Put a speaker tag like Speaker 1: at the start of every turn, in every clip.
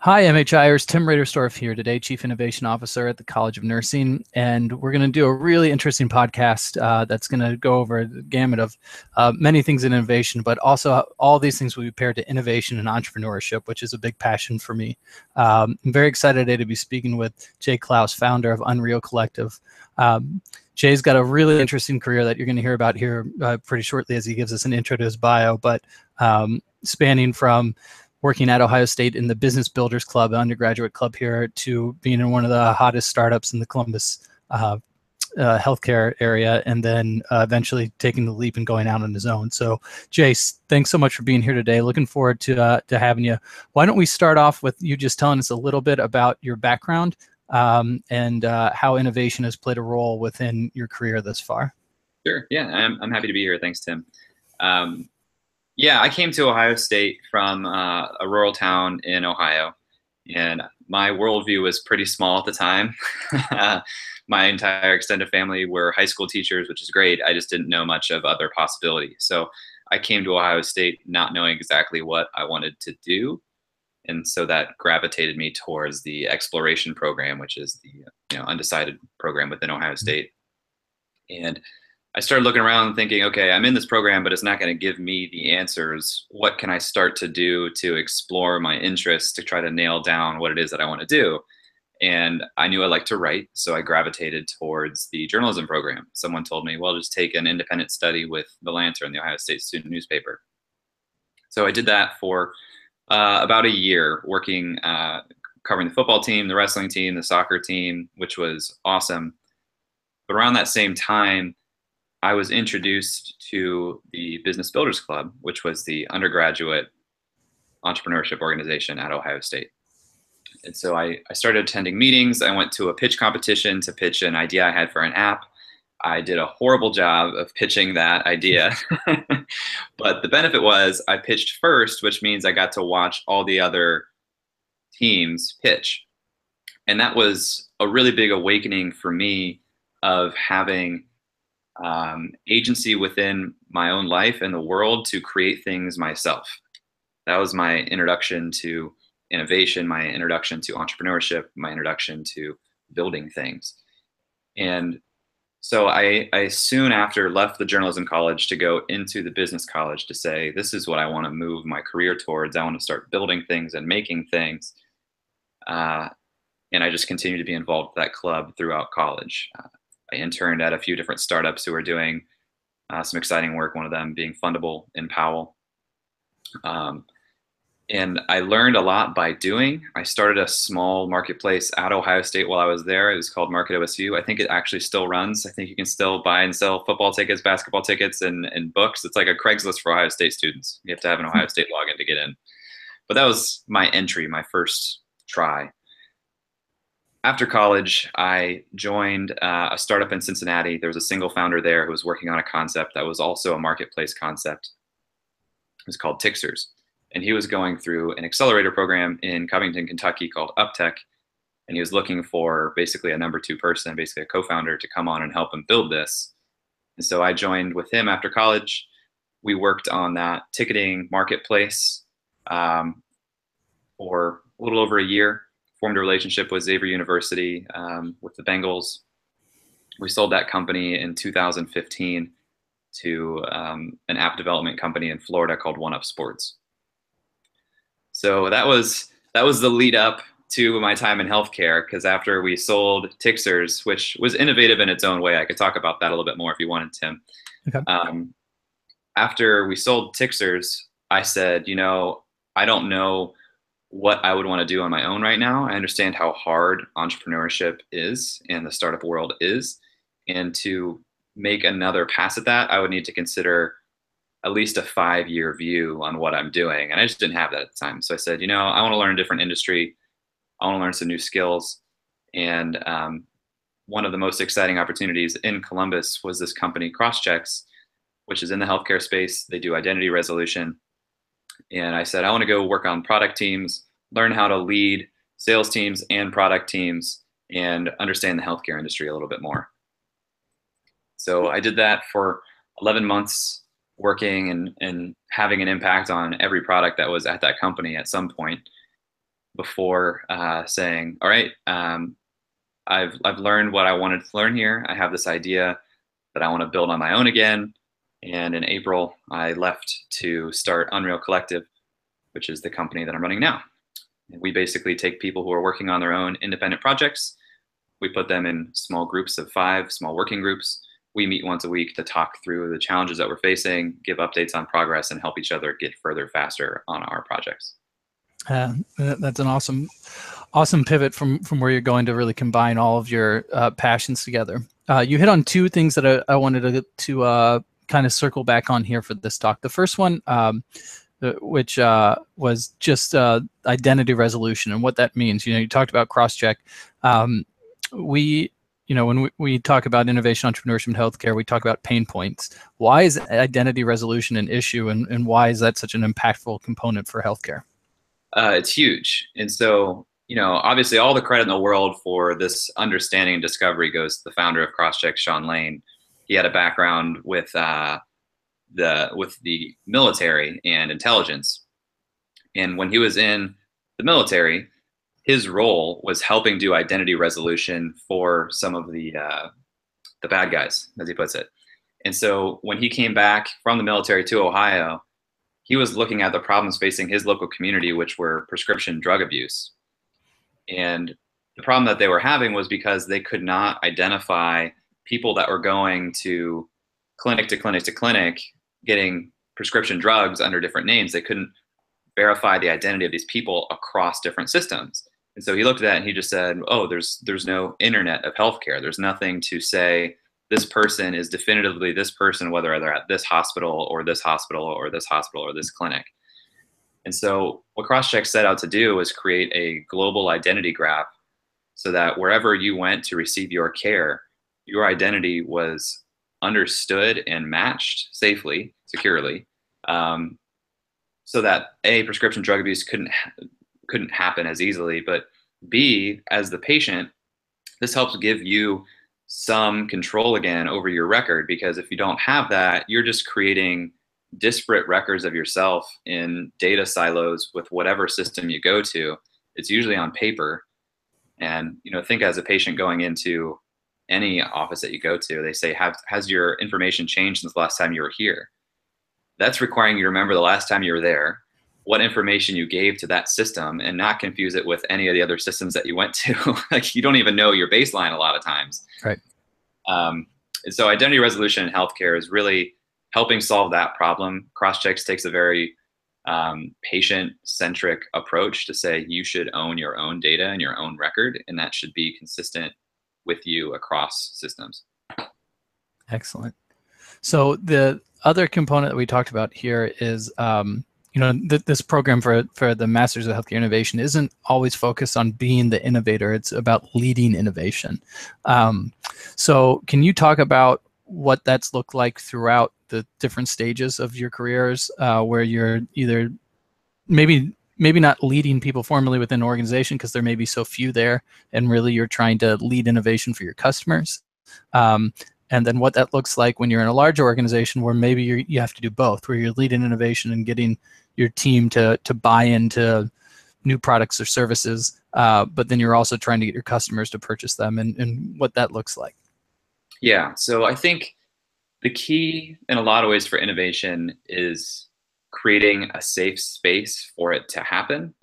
Speaker 1: Hi, MHIers. Tim Raderstorff here today, Chief Innovation Officer at the College of Nursing. And we're going to do a really interesting podcast that's going to go over the gamut of many things in innovation, but also all these things will be paired to innovation and entrepreneurship, which is a big passion for me. I'm very excited today to be speaking with Jay Clouse, founder of Unreal Collective. Jay's got a really interesting career that you're going to hear about here pretty shortly as he gives us an intro to his bio, but spanning from working at Ohio State in the Business Builders Club, undergraduate club here, to being in one of the hottest startups in the Columbus healthcare area, and then eventually taking the leap and going out on his own. So, Jace, thanks so much for being here today. Looking forward to having you. Why don't we start off with you just telling us a little bit about your background and how innovation has played a role within your career thus far?
Speaker 2: Sure. Yeah, I'm happy to be here. Thanks, Tim. Yeah, I came to Ohio State from a rural town in Ohio, and my worldview was pretty small at the time. My entire extended family were high school teachers, which is great. I just didn't know much of other possibilities. So I came to Ohio State not knowing exactly what I wanted to do. And so that gravitated me towards the exploration program, which is the undecided program within Ohio State. And I started looking around and thinking, okay, I'm in this program, but it's not going to give me the answers. What can I start to do to explore my interests to try to nail down what it is that I want to do? And I knew I liked to write, so I gravitated towards the journalism program. Someone told me, well, just take an independent study with The Lantern, the Ohio State student newspaper. So I did that for about a year, working, covering the football team, the wrestling team, the soccer team, which was awesome. But around that same time, I was introduced to the Business Builders Club, which was the undergraduate entrepreneurship organization at Ohio State. And so I started attending meetings. I went to a pitch competition to pitch an idea I had for an app. I did a horrible job of pitching that idea. But the benefit was I pitched first, which means I got to watch all the other teams pitch. And that was a really big awakening for me of having agency within my own life and the world to create things myself. That was my introduction to innovation, my introduction to entrepreneurship, my introduction to building things. And so I soon after left the journalism college to go into the business college to say, this is what I want to move my career towards. I want to start building things and making things. And I just continued to be involved with that club throughout college. I interned at a few different startups who were doing some exciting work, one of them being Fundable in Powell. And I learned a lot by doing. I started a small marketplace at Ohio State while I was there. It was called Market OSU. I think it actually still runs. I think you can still buy and sell football tickets, basketball tickets, and books. It's like a Craigslist for Ohio State students. You have to have an Ohio State login to get in. But that was my entry, my first try. After college, I joined a startup in Cincinnati. There was a single founder there who was working on a concept that was also a marketplace concept. It was called Tixers. And he was going through an accelerator program in Covington, Kentucky called UpTech. And he was looking for basically a number two person, basically a co-founder, to come on and help him build this. And so I joined with him after college. We worked on that ticketing marketplace for a little over a year. Formed a relationship with Xavier University with the Bengals. We sold that company in 2015 to an app development company in Florida called One Up Sports. So that was the lead up to my time in healthcare, because after we sold Tixers, which was innovative in its own way, I could talk about that a little bit more if you wanted, Tim.
Speaker 1: Okay.
Speaker 2: After we sold Tixers, I said, I don't know what I would want to do on my own right now. I understand how hard entrepreneurship is and the startup world is. And to make another pass at that, I would need to consider at least a 5-year view on what I'm doing. And I just didn't have that at the time. So I said, I want to learn a different industry. I want to learn some new skills. And one of the most exciting opportunities in Columbus was this company, Crosschecks, which is in the healthcare space. They do identity resolution. And I said, I want to go work on product teams, learn how to lead sales teams and product teams, and understand the healthcare industry a little bit more. So I did that for 11 months, working and having an impact on every product that was at that company at some point. before saying, all right, I've learned what I wanted to learn here. I have this idea that I want to build on my own again. And in April, I left to start Unreal Collective, which is the company that I'm running now. And we basically take people who are working on their own independent projects. We put them in small groups of 5, small working groups. We meet once a week to talk through the challenges that we're facing, give updates on progress, and help each other get further faster on our projects.
Speaker 1: That's an awesome pivot from where you're going to really combine all of your passions together. You hit on 2 things that I wanted to kind of circle back on here for this talk. The first one, which was just identity resolution and what that means. You talked about cross-check. When we talk about innovation, entrepreneurship, and healthcare, we talk about pain points. Why is identity resolution an issue, and why is that such an impactful component for healthcare?
Speaker 2: It's huge. And so, obviously all the credit in the world for this understanding and discovery goes to the founder of CrossCheck, Sean Lane. He had a background with the military and intelligence. And when he was in the military, his role was helping do identity resolution for some of the bad guys, as he puts it. And so when he came back from the military to Ohio, he was looking at the problems facing his local community, which were prescription drug abuse. And the problem that they were having was because they could not identify people that were going to clinic to clinic to clinic getting prescription drugs under different names. They couldn't verify the identity of these people across different systems. And so he looked at that and he just said, oh, there's no internet of healthcare. There's nothing to say this person is definitively this person, whether they're at this hospital or this hospital or this hospital or this clinic. And so what CrossCheck set out to do was create a global identity graph so that wherever you went to receive your care, your identity was understood and matched safely, securely, so that A, prescription drug abuse couldn't happen as easily, but B, as the patient, this helps give you some control again over your record, because if you don't have that, you're just creating disparate records of yourself in data silos with whatever system you go to. It's usually on paper. And think as a patient going into any office that you go to, they say, has your information changed since the last time you were here? That's requiring you to remember the last time you were there, what information you gave to that system, and not confuse it with any of the other systems that you went to. Like, you don't even know your baseline a lot of times.
Speaker 1: Right.
Speaker 2: And so identity resolution in healthcare is really helping solve that problem. CrossCheck takes a very patient-centric approach to say you should own your own data and your own record, and that should be consistent with you across systems.
Speaker 1: Excellent. So the other component that we talked about here is, this program for the Masters of Healthcare Innovation isn't always focused on being the innovator. It's about leading innovation. So can you talk about what that's looked like throughout the different stages of your careers, where you're either maybe not leading people formally within an organization because there may be so few there, and really you're trying to lead innovation for your customers. And then what that looks like when you're in a larger organization where maybe you have to do both, where you're leading innovation and getting your team to buy into new products or services, but then you're also trying to get your customers to purchase them, and what that looks like.
Speaker 2: Yeah, so I think the key in a lot of ways for innovation is creating a safe space for it to happen.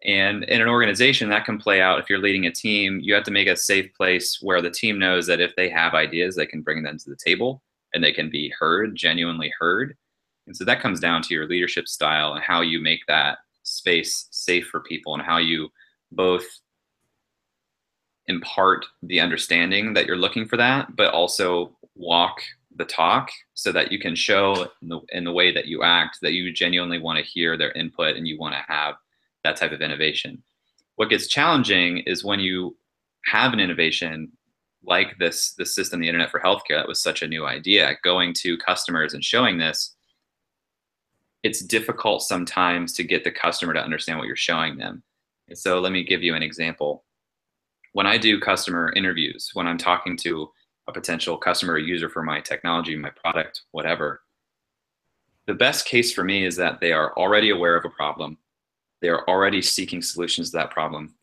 Speaker 2: And in an organization, that can play out. If you're leading a team, you have to make a safe place where the team knows that if they have ideas, they can bring them to the table and they can be heard, genuinely heard. And so that comes down to your leadership style and how you make that space safe for people, and how you both impart the understanding that you're looking for that, but also walk the talk so that you can show in the way that you act that you genuinely want to hear their input and you want to have that type of innovation. What gets challenging is when you have an innovation like this system, the Internet for Healthcare, that was such a new idea, going to customers and showing this, it's difficult sometimes to get the customer to understand what you're showing them. And so let me give you an example. When I do customer interviews, when I'm talking to a potential customer or user for my technology, my product, whatever, the best case for me is that they are already aware of a problem. they're already seeking solutions to that problem,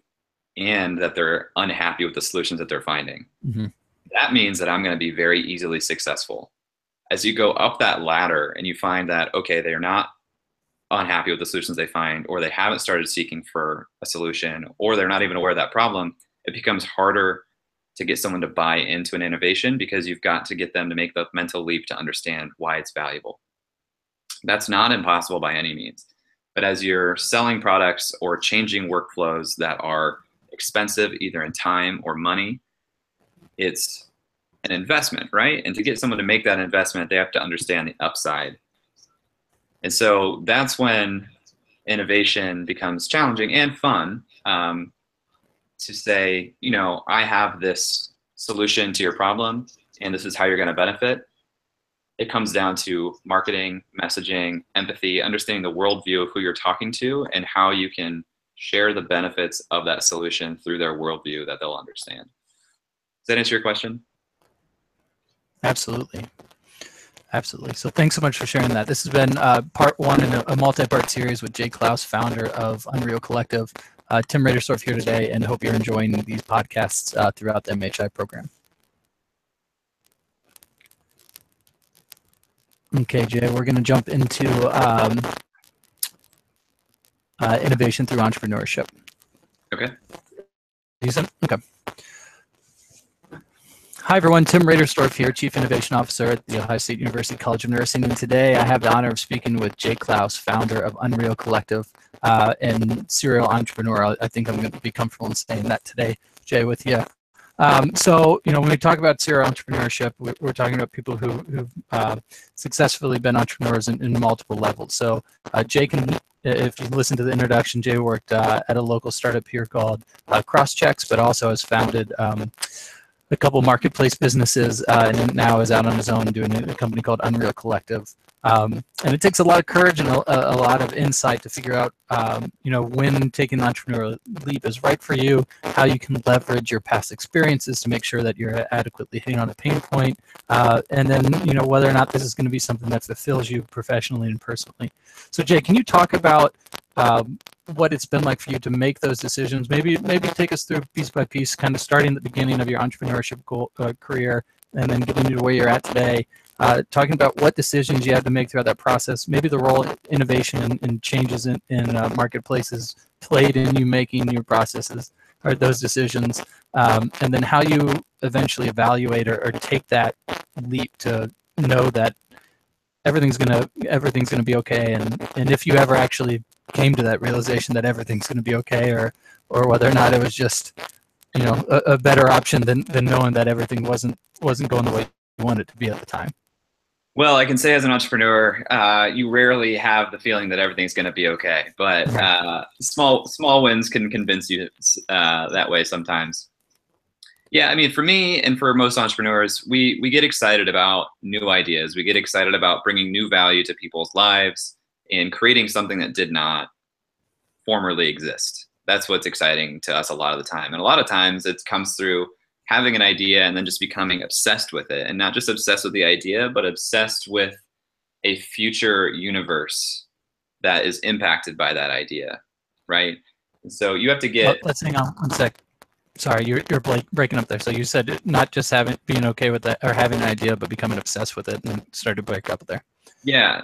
Speaker 2: and that they're unhappy with the solutions that they're finding.
Speaker 1: Mm-hmm.
Speaker 2: That means that I'm going to be very easily successful. As you go up that ladder and you find that, okay, they're not unhappy with the solutions they find, or they haven't started seeking for a solution, or they're not even aware of that problem, it becomes harder to get someone to buy into an innovation, because you've got to get them to make the mental leap to understand why it's valuable. That's not impossible by any means. But as you're selling products or changing workflows that are expensive, either in time or money, it's an investment, right? And to get someone to make that investment, they have to understand the upside. And so that's when innovation becomes challenging and fun, to say, you know, I have this solution to your problem, and this is how you're going to benefit. It comes down to marketing, messaging, empathy, understanding the worldview of who you're talking to, and how you can share the benefits of that solution through their worldview that they'll understand. Does that answer your question?
Speaker 1: Absolutely. Absolutely. So thanks so much for sharing that. This has been part one in a multi-part series with Jay Clouse, founder of Unreal Collective. Tim Raderstorff here today, and hope you're enjoying these podcasts throughout the MHI program. Okay, Jay, we're going to jump into innovation through entrepreneurship.
Speaker 2: Okay.
Speaker 1: Okay. Hi, everyone. Tim Raderstorff here, Chief Innovation Officer at the Ohio State University College of Nursing. And today I have the honor of speaking with Jay Clouse, founder of Unreal Collective and serial entrepreneur. I think I'm going to be comfortable in saying that today, Jay, with you. So, you know, when we talk about serial entrepreneurship, we're talking about people who've successfully been entrepreneurs in multiple levels. So Jay can, if you listen to the introduction, Jay worked at a local startup here called Crosschecks, but also has founded a couple marketplace businesses, and now is out on his own doing a company called Unreal Collective. And it takes a lot of courage and a lot of insight to figure out, you know, when taking the entrepreneurial leap is right for you, how you can leverage your past experiences to make sure that you're adequately hitting on a pain point, and then, you know, whether or not this is going to be something that fulfills you professionally and personally. So, Jay, can you talk about what it's been like for you to make those decisions? Maybe take us through piece by piece, kind of starting at the beginning of your entrepreneurship career, and then getting to where you're at today. Talking about what decisions you had to make throughout that process, maybe the role innovation and changes in marketplaces played in you making your processes or those decisions, and then how you eventually evaluate or take that leap to know that everything's gonna be okay, and if you ever actually came to that realization that everything's gonna be okay, or whether or not it was just, you know, a better option than knowing that everything wasn't going the way you wanted it to be at the time.
Speaker 2: Well, I can say as an entrepreneur, you rarely have the feeling that everything's going to be okay, but small wins can convince you that way sometimes. Yeah, I mean, for me and for most entrepreneurs, we get excited about new ideas. We get excited about bringing new value to people's lives and creating something that did not formerly exist. That's what's exciting to us a lot of the time. And a lot of times it comes through having an idea and then just becoming obsessed with it, and not just obsessed with the idea, but obsessed with a future universe that is impacted by that idea, right? And so you have to get.
Speaker 1: Let's hang on one sec. Sorry, you're breaking up there. So you said not just being okay with that or having an idea, but becoming obsessed with it, and started to break up there.
Speaker 2: Yeah,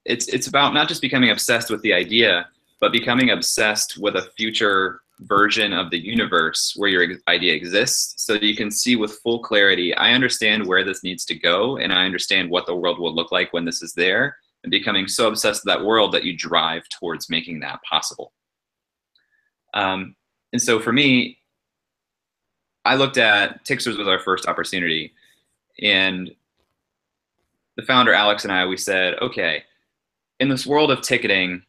Speaker 2: it's about not just becoming obsessed with the idea, but becoming obsessed with a future version of the universe where your idea exists, so that you can see with full clarity, I understand where this needs to go, and I understand what the world will look like when this is there, and becoming so obsessed with that world that you drive towards making that possible. And so for me, I looked at Tixers was our first opportunity, and the founder, Alex, and I, we said, okay, in this world of ticketing,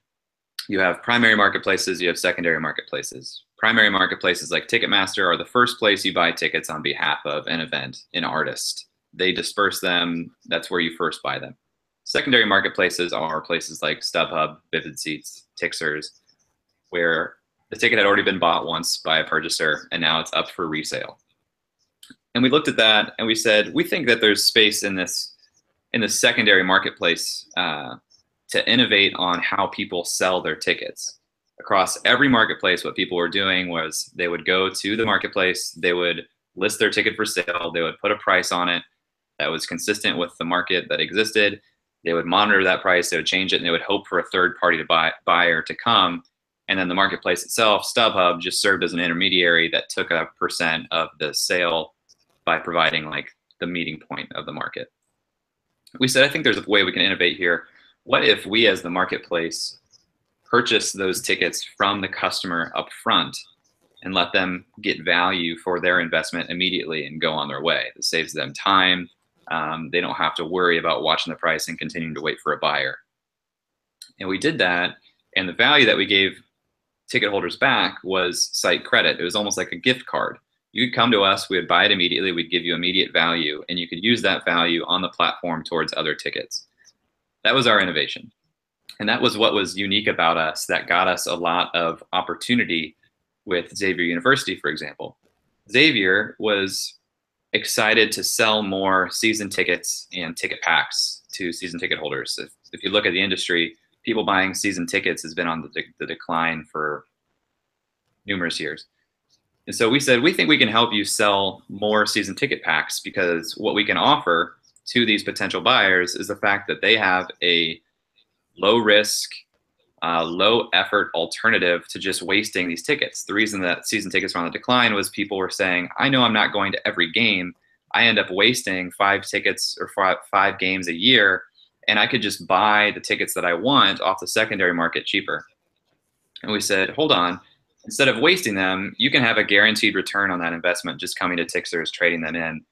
Speaker 2: you have primary marketplaces, you have secondary marketplaces. Primary marketplaces like Ticketmaster are the first place you buy tickets on behalf of an event, an artist. They disperse them. That's where you first buy them. Secondary marketplaces are places like StubHub, Vivid Seats, Tixers, where the ticket had already been bought once by a purchaser, and now it's up for resale. And we looked at that and we said, we think that there's space in this secondary marketplace to innovate on how people sell their tickets across every marketplace, what people were doing was they would go to the marketplace, they would list their ticket for sale, they would put a price on it that was consistent with the market that existed. They would monitor that price, they would change it, and they would hope for a third party to buyer to come. And then the marketplace itself, StubHub, just served as an intermediary that took a percent of the sale by providing like the meeting point of the market. We said, I think there's a way we can innovate here. What if we as the marketplace purchase those tickets from the customer up front and let them get value for their investment immediately and go on their way? It saves them time. They don't have to worry about watching the price and continuing to wait for a buyer. And we did that, and the value that we gave ticket holders back was site credit. It was almost like a gift card. You could come to us, we would buy it immediately, we'd give you immediate value, and you could use that value on the platform towards other tickets. That was our innovation. And that was what was unique about us that got us a lot of opportunity with Xavier University, for example. Xavier was excited to sell more season tickets and ticket packs to season ticket holders. If you look at the industry, people buying season tickets has been on the decline for numerous years. And so we said, we think we can help you sell more season ticket packs, because what we can offer to these potential buyers is the fact that they have a low risk, low effort alternative to just wasting these tickets. The reason that season tickets were on the decline was people were saying, I know I'm not going to every game. I end up wasting 5 tickets or 5 games a year, and I could just buy the tickets that I want off the secondary market cheaper. And we said, hold on, instead of wasting them, you can have a guaranteed return on that investment just coming to Tixers, trading them in,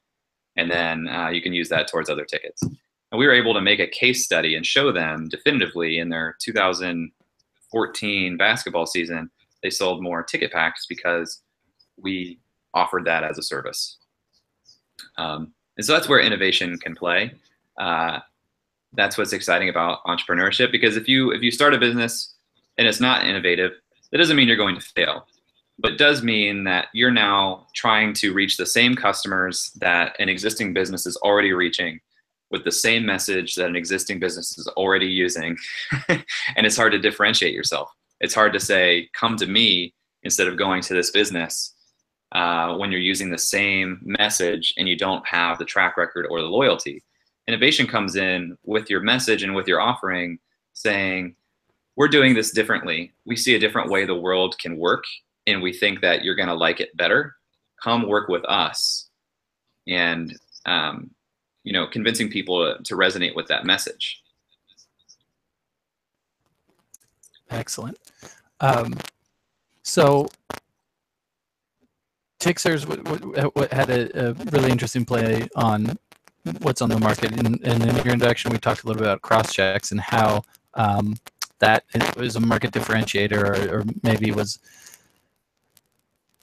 Speaker 2: and then you can use that towards other tickets. And we were able to make a case study and show them definitively in their 2014 basketball season, they sold more ticket packs because we offered that as a service. And so that's where innovation can play. That's what's exciting about entrepreneurship, because if you start a business and it's not innovative, that doesn't mean you're going to fail, but it does mean that you're now trying to reach the same customers that an existing business is already reaching with the same message that an existing business is already using. And it's hard to differentiate yourself. It's hard to say, come to me instead of going to this business when you're using the same message and you don't have the track record or the loyalty. Innovation comes in with your message and with your offering saying, we're doing this differently. We see a different way the world can work, and we think that you're gonna like it better. Come work with us. And convincing people to resonate with that message.
Speaker 1: Excellent. So Tixers had a really interesting play on what's on the market. And in your introduction, we talked a little bit about cross-checks and how that was a market differentiator, or maybe was,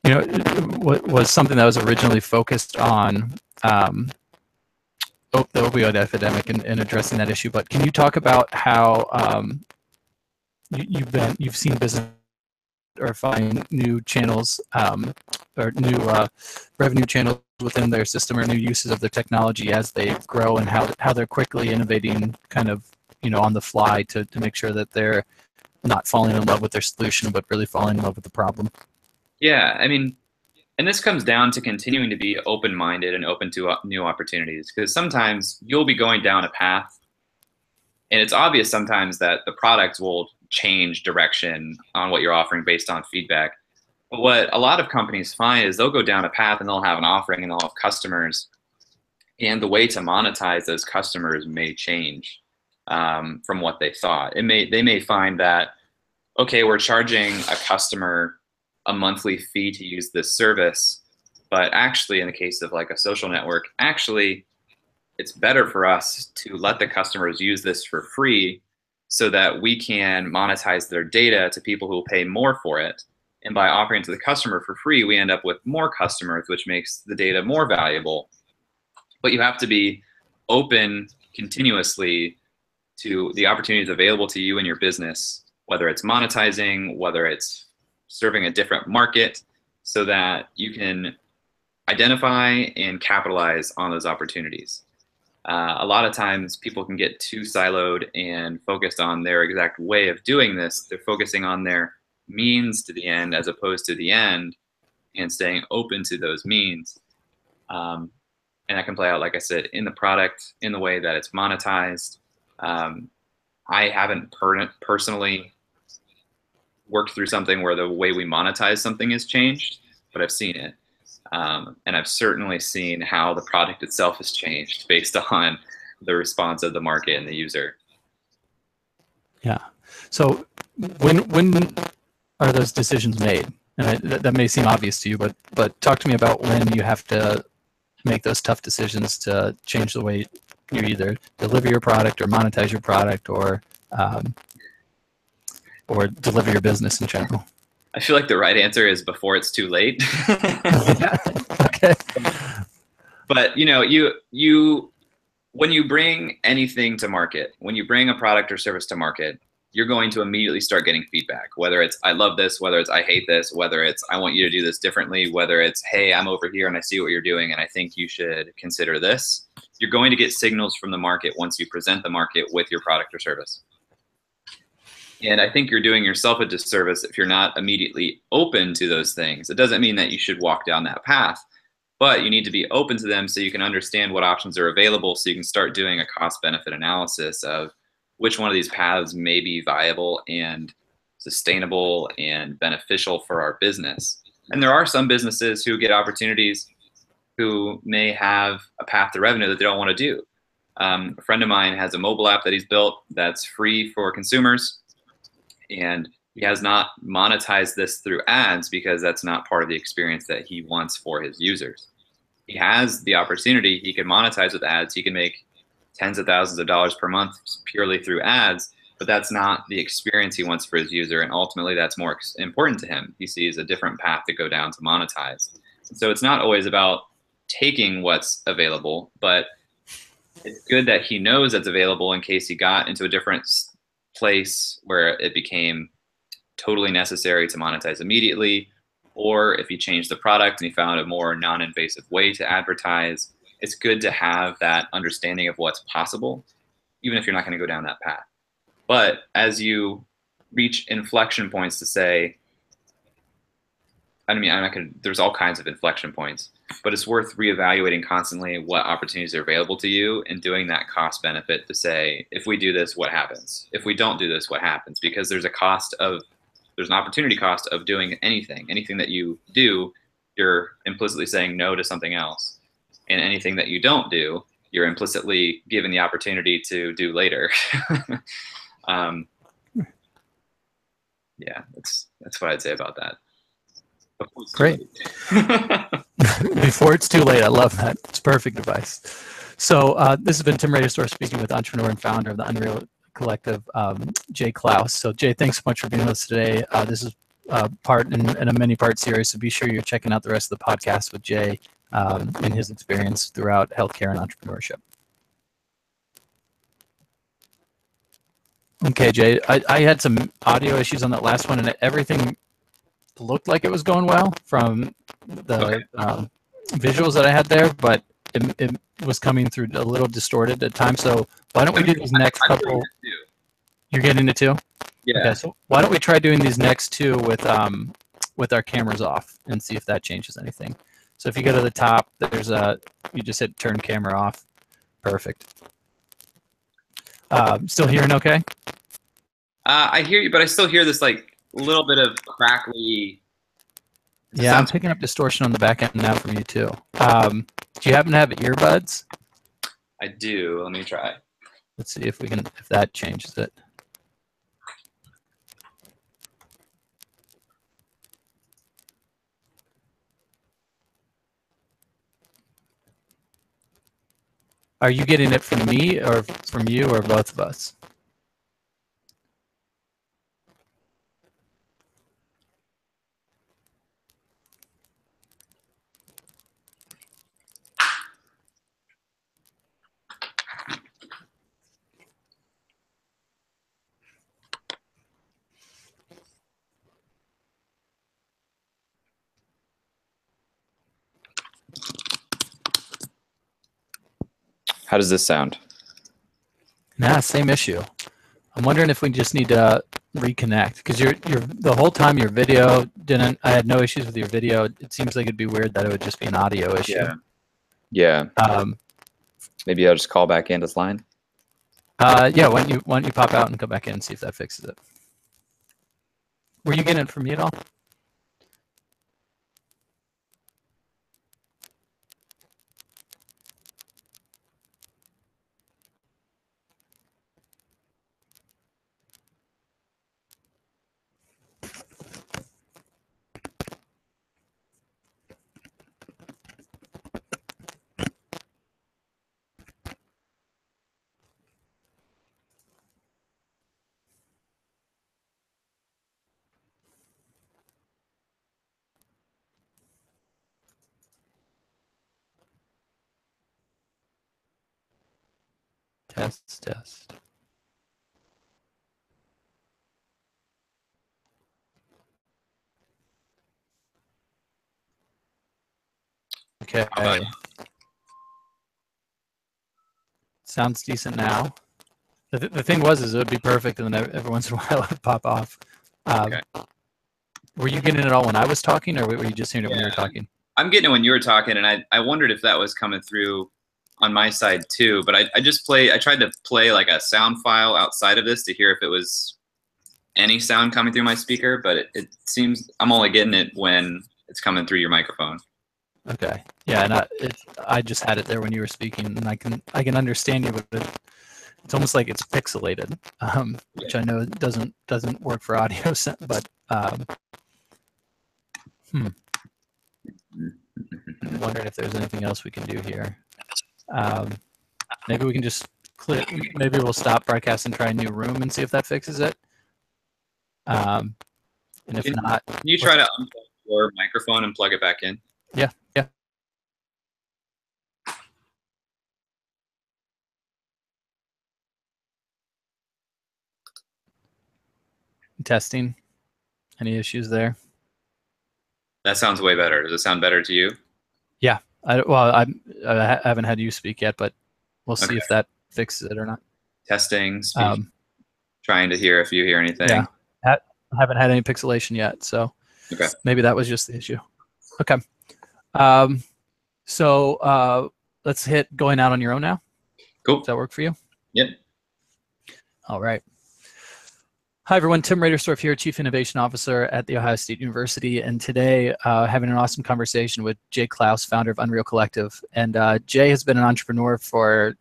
Speaker 1: was something that was originally focused on the opioid epidemic and addressing that issue. But can you talk about how you've seen business or find new channels or new revenue channels within their system, or new uses of their technology as they grow, and how they're quickly innovating kind of on the fly to make sure that they're not falling in love with their solution, but really falling in love with the problem?
Speaker 2: Yeah, I mean, and this comes down to continuing to be open-minded and open to new opportunities, because sometimes you'll be going down a path and it's obvious sometimes that the product will change direction on what you're offering based on feedback. But what a lot of companies find is they'll go down a path and they'll have an offering and they'll have customers, and the way to monetize those customers may change from what they thought. They may find that, okay, we're charging a customer a monthly fee to use this service, but actually in the case of like a social network, actually it's better for us to let the customers use this for free so that we can monetize their data to people who will pay more for it. And by offering it to the customer for free, we end up with more customers, which makes the data more valuable. But you have to be open continuously to the opportunities available to you in your business, whether it's monetizing, whether it's serving a different market, so that you can identify and capitalize on those opportunities. A lot of times people can get too siloed and focused on their exact way of doing this. They're focusing on their means to the end as opposed to the end, and staying open to those means. And that can play out, like I said, in the product, in the way that it's monetized. I haven't personally worked through something where the way we monetize something has changed, but I've seen it. And I've certainly seen how the product itself has changed based on the response of the market and the user.
Speaker 1: Yeah. So when are those decisions made? And that may seem obvious to you, but talk to me about when you have to make those tough decisions to change the way you either deliver your product or monetize your product or deliver your business in general.
Speaker 2: I feel like the right answer is before it's too late.
Speaker 1: Yeah. Okay.
Speaker 2: But you when you bring anything to market, when you bring a product or service to market, you're going to immediately start getting feedback, whether it's I love this, whether it's I hate this, whether it's I want you to do this differently, whether it's hey, I'm over here and I see what you're doing and I think you should consider this. You're going to get signals from the market once you present the market with your product or service. And I think you're doing yourself a disservice if you're not immediately open to those things. It doesn't mean that you should walk down that path, but you need to be open to them so you can understand what options are available, so you can start doing a cost-benefit analysis of which one of these paths may be viable and sustainable and beneficial for our business. And there are some businesses who get opportunities who may have a path to revenue that they don't want to do. A friend of mine has a mobile app that he's built that's free for consumers, and he has not monetized this through ads because that's not part of the experience that he wants for his users. He has the opportunity, he can monetize with ads, he can make tens of thousands of dollars per month purely through ads, but that's not the experience he wants for his user, and ultimately that's more important to him. He sees a different path to go down to monetize. So it's not always about taking what's available, but it's good that he knows that's available in case he got into a different place where it became totally necessary to monetize immediately, or if he changed the product and he found a more non-invasive way to advertise. It's good to have that understanding of what's possible, even if you're not going to go down that path. But as you reach inflection points to say, I'm not going to, there's all kinds of inflection points, but it's worth reevaluating constantly what opportunities are available to you and doing that cost benefit to say, if we do this, what happens? If we don't do this, what happens? Because there's an opportunity cost of doing anything that you do, you're implicitly saying no to something else. And anything that you don't do, you're implicitly given the opportunity to do later. Yeah, that's what I'd say about that.
Speaker 1: Great. Before it's too late. I love that. It's perfect advice. So this has been Tim Raderstorff speaking with entrepreneur and founder of the Unreal Collective, Jay Clouse. So Jay, thanks so much for being with us today. This is part in a many-part series, so be sure you're checking out the rest of the podcast with Jay and his experience throughout healthcare and entrepreneurship. Okay, Jay, I had some audio issues on that last one, and everything looked like it was going well from the visuals that I had there, but it was coming through a little distorted at times. So why don't we do these next couple? You're getting it too?
Speaker 2: Yeah.
Speaker 1: Okay, so why don't we try doing these next two with our cameras off and see if that changes anything. So if you go to the top, there's you just hit turn camera off. Perfect. Still hearing okay?
Speaker 2: I hear you, but I still hear this like little bit of crackly.
Speaker 1: Yeah, I'm picking up distortion on the back end now from you too. Do you happen to have earbuds?
Speaker 2: I do. Let me try.
Speaker 1: Let's see if that changes it. Are you getting it from me or from you or both of us?
Speaker 2: How does this sound?
Speaker 1: Nah, same issue. I'm wondering if we just need to reconnect? Because you're the whole time your video didn't. I had no issues with your video. It seems like it'd be weird that it would just be an audio issue.
Speaker 3: Yeah. Maybe I'll just call back in this line.
Speaker 1: Yeah. Why don't you pop out and come back in and see if that fixes it? Were you getting it from me at all? Test. Okay. Sounds decent now. The thing is it would be perfect, and then every once in a while it would pop off.
Speaker 2: Okay.
Speaker 1: Were you getting it all when I was talking, or were you just hearing it when you were talking?
Speaker 2: I'm getting it when you were talking, and I wondered if that was coming through on my side too. But I tried to play like a sound file outside of this to hear if it was any sound coming through my speaker, but it seems I'm only getting it when it's coming through your microphone.
Speaker 1: Okay. Yeah, and I just had it there when you were speaking, and I can understand you, but it's almost like it's pixelated, which I know doesn't work for audio, but I'm wondering if there's anything else we can do here. Maybe we can just maybe we'll stop broadcast and try a new room and see if that fixes it. And if not,
Speaker 2: can you try to unplug your microphone and plug it back in?
Speaker 1: Yeah. Testing. Any issues there?
Speaker 2: That sounds way better. Does it sound better to you?
Speaker 1: Yeah. I haven't had you speak yet, but we'll see if that fixes it or not.
Speaker 2: Testing, speak, trying to hear if you hear anything.
Speaker 1: Yeah. I haven't had any pixelation yet, so maybe that was just the issue. Okay. So let's hit going out on your own now.
Speaker 2: Cool.
Speaker 1: Does that work for you?
Speaker 2: Yep.
Speaker 1: All right. Hi, everyone. Tim Raderstorff here, Chief Innovation Officer at The Ohio State University. And today, having an awesome conversation with Jay Clouse, founder of Unreal Collective. And Jay has been an entrepreneur for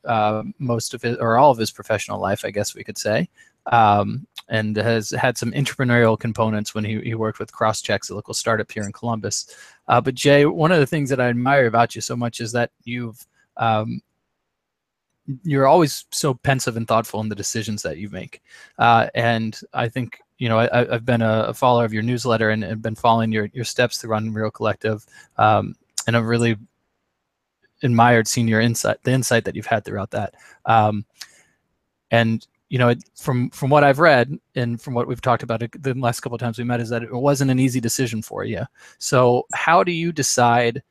Speaker 1: most of his, or all of his professional life, I guess we could say, and has had some entrepreneurial components when he worked with CrossChecks, a local startup here in Columbus. But Jay, one of the things that I admire about you so much is that you're always so pensive and thoughtful in the decisions that you make. And I think, I've been a follower of your newsletter and have been following your steps through Unreal Collective. And I've really admired seeing the insight that you've had throughout that. And, from what I've read and from what we've talked about the last couple of times we met is that it wasn't an easy decision for you. So how do you decide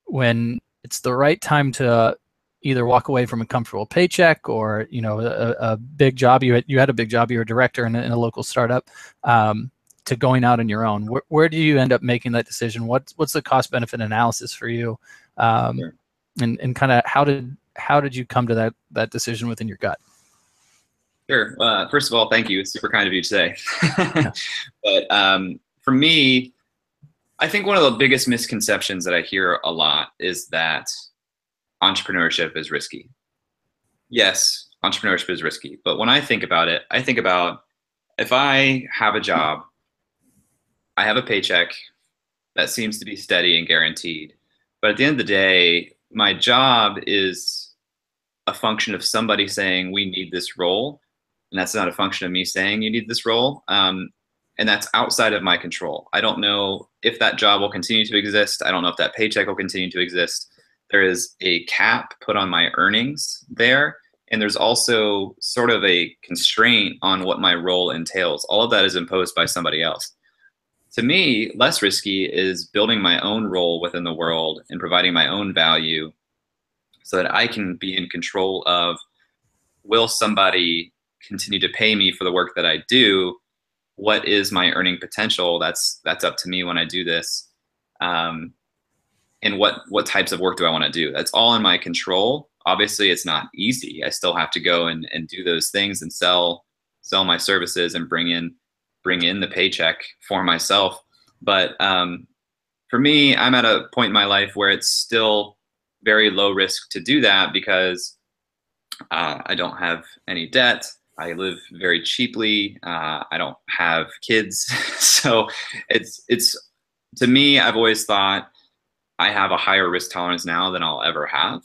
Speaker 1: when it's the right time to either walk away from a comfortable paycheck or, a big job? You had a big job, you were a director in a local startup, to going out on your own. Where do you end up making that decision? What's the cost benefit analysis for you?
Speaker 2: Sure.
Speaker 1: And kind of how did you come to that decision within your gut?
Speaker 2: Sure. First of all, thank you. It's super kind of you to say. But for me, I think one of the biggest misconceptions that I hear a lot is that entrepreneurship is risky. Yes, entrepreneurship is risky. But when I think about it, I think about if I have a job, I have a paycheck that seems to be steady and guaranteed. But at the end of the day, my job is a function of somebody saying, we need this role. And that's not a function of me saying you need this role. And that's outside of my control. I don't know if that job will continue to exist. I don't know if that paycheck will continue to exist. There is a cap put on my earnings there. And there's also sort of a constraint on what my role entails. All of that is imposed by somebody else. To me, less risky is building my own role within the world and providing my own value so that I can be in control of, will somebody continue to pay me for the work that I do, what is my earning potential? That's up to me when I do this. And what types of work do I want to do? That's all in my control. Obviously, it's not easy. I still have to go and do those things and sell my services and bring in the paycheck for myself. But for me, I'm at a point in my life where it's still very low risk to do that because I don't have any debt. I live very cheaply. I don't have kids. So it's to me, I've always thought I have a higher risk tolerance now than I'll ever have.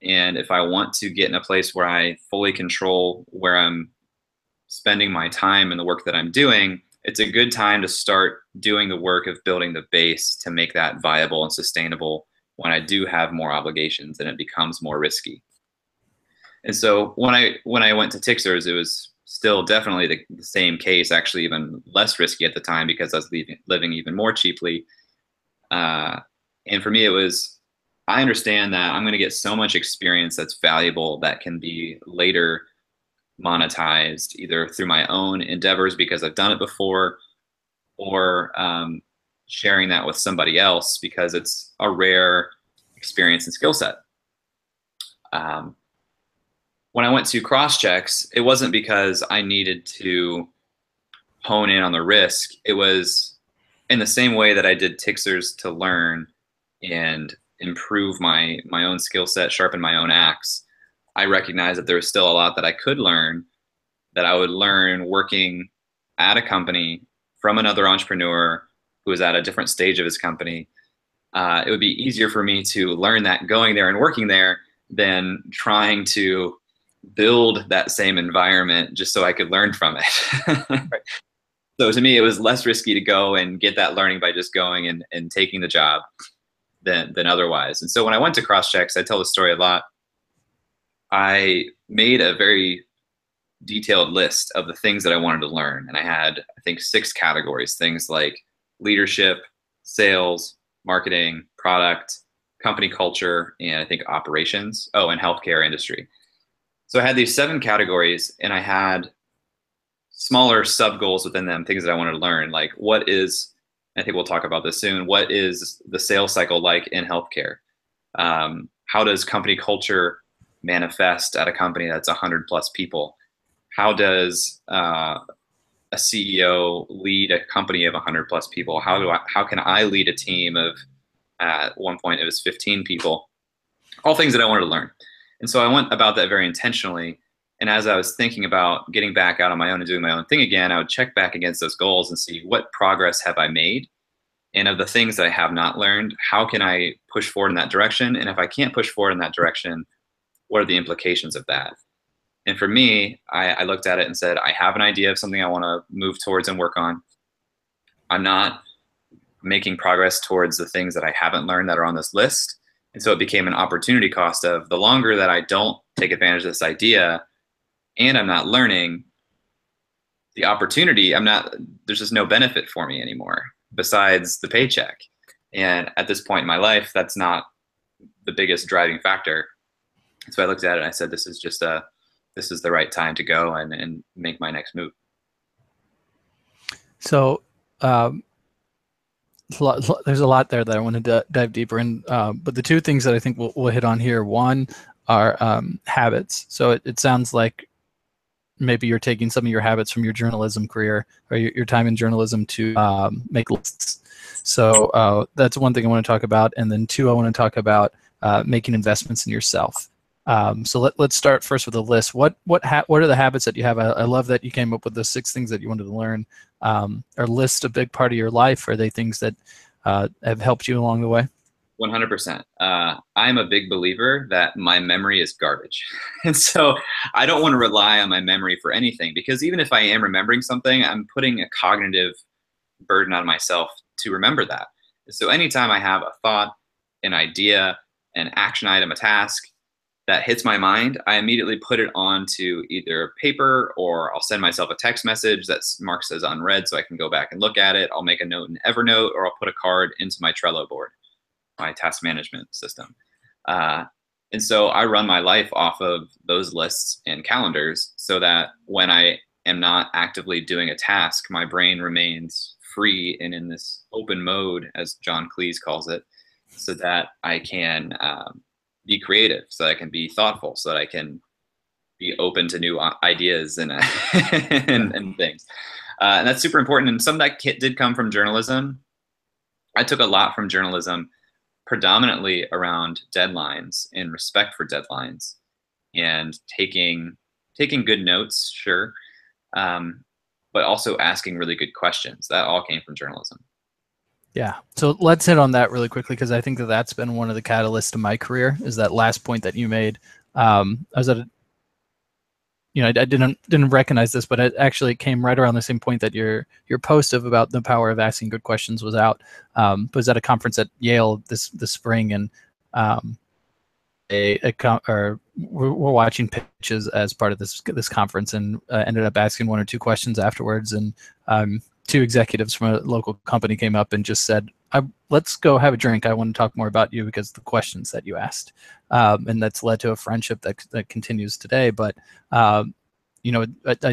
Speaker 2: And if I want to get in a place where I fully control where I'm spending my time and the work that I'm doing, it's a good time to start doing the work of building the base to make that viable and sustainable when I do have more obligations and it becomes more risky. And so when I went to Tixers, it was still definitely the same case, actually even less risky at the time because I was living even more cheaply. And for me, it was, I understand that I'm going to get so much experience that's valuable that can be later monetized either through my own endeavors because I've done it before, or sharing that with somebody else because it's a rare experience and skill set. When I went to Crosschecks, it wasn't because I needed to hone in on the risk. It was in the same way that I did Tixers to learn and improve my own skill set, sharpen my own axe. I recognized that there was still a lot that I could learn, that I would learn working at a company from another entrepreneur who was at a different stage of his company. It would be easier for me to learn that going there and working there than trying to build that same environment just so I could learn from it. Right. So to me, it was less risky to go and get that learning by just going and taking the job than otherwise. And so when I went to Crosschecks, I tell the story a lot. I made a very detailed list of the things that I wanted to learn. And I had, I think, 6 categories, things like leadership, sales, marketing, product, company culture, and I think operations. Oh, and healthcare industry. So I had these 7 categories and I had smaller sub goals within them, things that I wanted to learn. Like what is, I think we'll talk about this soon, what is the sales cycle like in healthcare? How does company culture manifest at a company that's 100+ people? How does a CEO lead a company of 100+ people? How can I lead a team of, at one point it was 15 people? All things that I wanted to learn. And so I went about that very intentionally. And as I was thinking about getting back out on my own and doing my own thing again, I would check back against those goals and see what progress have I made? And of the things that I have not learned, how can I push forward in that direction? And if I can't push forward in that direction, what are the implications of that? And for me, I looked at it and said, I have an idea of something I want to move towards and work on. I'm not making progress towards the things that I haven't learned that are on this list. And so it became an opportunity cost of the longer that I don't take advantage of this idea and I'm not learning, the opportunity, there's just no benefit for me anymore besides the paycheck. And at this point in my life, that's not the biggest driving factor. So I looked at it and I said, this is the right time to go and make my next move. So
Speaker 1: there's a lot there that I want to dive deeper in. But the 2 things that I think we'll hit on here, one are habits. So it sounds like maybe you're taking some of your habits from your journalism career or your time in journalism to make lists. So that's one thing I want to talk about. And then 2, I want to talk about making investments in yourself. So let's start first with a list. What are the habits that you have? I love that you came up with the 6 things that you wanted to learn. Are lists a big part of your life? Are they things that have helped you along the way?
Speaker 2: 100%. I'm a big believer that my memory is garbage. And so I don't want to rely on my memory for anything, because even if I am remembering something, I'm putting a cognitive burden on myself to remember that. So anytime I have a thought, an idea, an action item, a task that hits my mind, I immediately put it onto either paper, or I'll send myself a text message that's marked as unread so I can go back and look at it. I'll make a note in Evernote, or I'll put a card into my Trello board, my task management system. And so I run my life off of those lists and calendars so that when I am not actively doing a task, my brain remains free and in this open mode, as John Cleese calls it, so that I can be creative, so that I can be thoughtful, so that I can be open to new ideas and and things. And that's super important. And some of that kit did come from journalism. I took a lot from journalism, predominantly around deadlines and respect for deadlines, and taking good notes, sure, but also asking really good questions. That all came from journalism.
Speaker 1: Yeah. So let's hit on that really quickly, because I think that that's been one of the catalysts to my career, is that last point that you made. I was at a, I didn't recognize this, but it actually came right around the same point that your post about the power of asking good questions was out. Was at a conference at Yale this spring, and we're watching pitches as part of this conference, and ended up asking one or two questions afterwards, and two executives from a local company came up and just said, let's go have a drink. I want to talk more about you because of the questions that you asked. And that's led to a friendship that continues today. But, I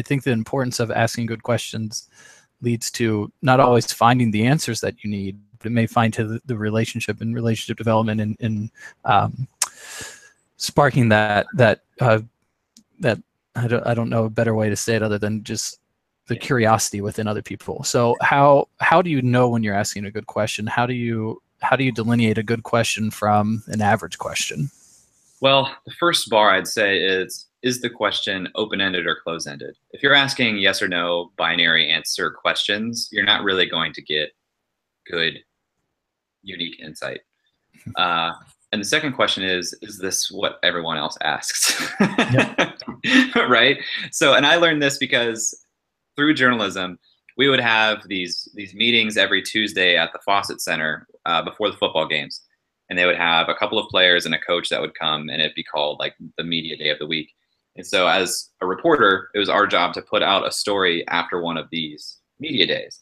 Speaker 1: think the importance of asking good questions leads to not always finding the answers that you need, but it may find to the relationship and relationship development and sparking that I don't know a better way to say it other than just the curiosity within other people. So how do you know when you're asking a good question? How do you delineate a good question from an average question?
Speaker 2: Well, the first bar I'd say is the question open-ended or close-ended? If you're asking yes or no binary answer questions, you're not really going to get good, unique insight. And the second question is this what everyone else asks? Yep. Right? So, and I learned this because through journalism, we would have these meetings every Tuesday at the Fawcett Center before the football games. And they would have a couple of players and a coach that would come, and it'd be called like the media day of the week. And so as a reporter, it was our job to put out a story after one of these media days.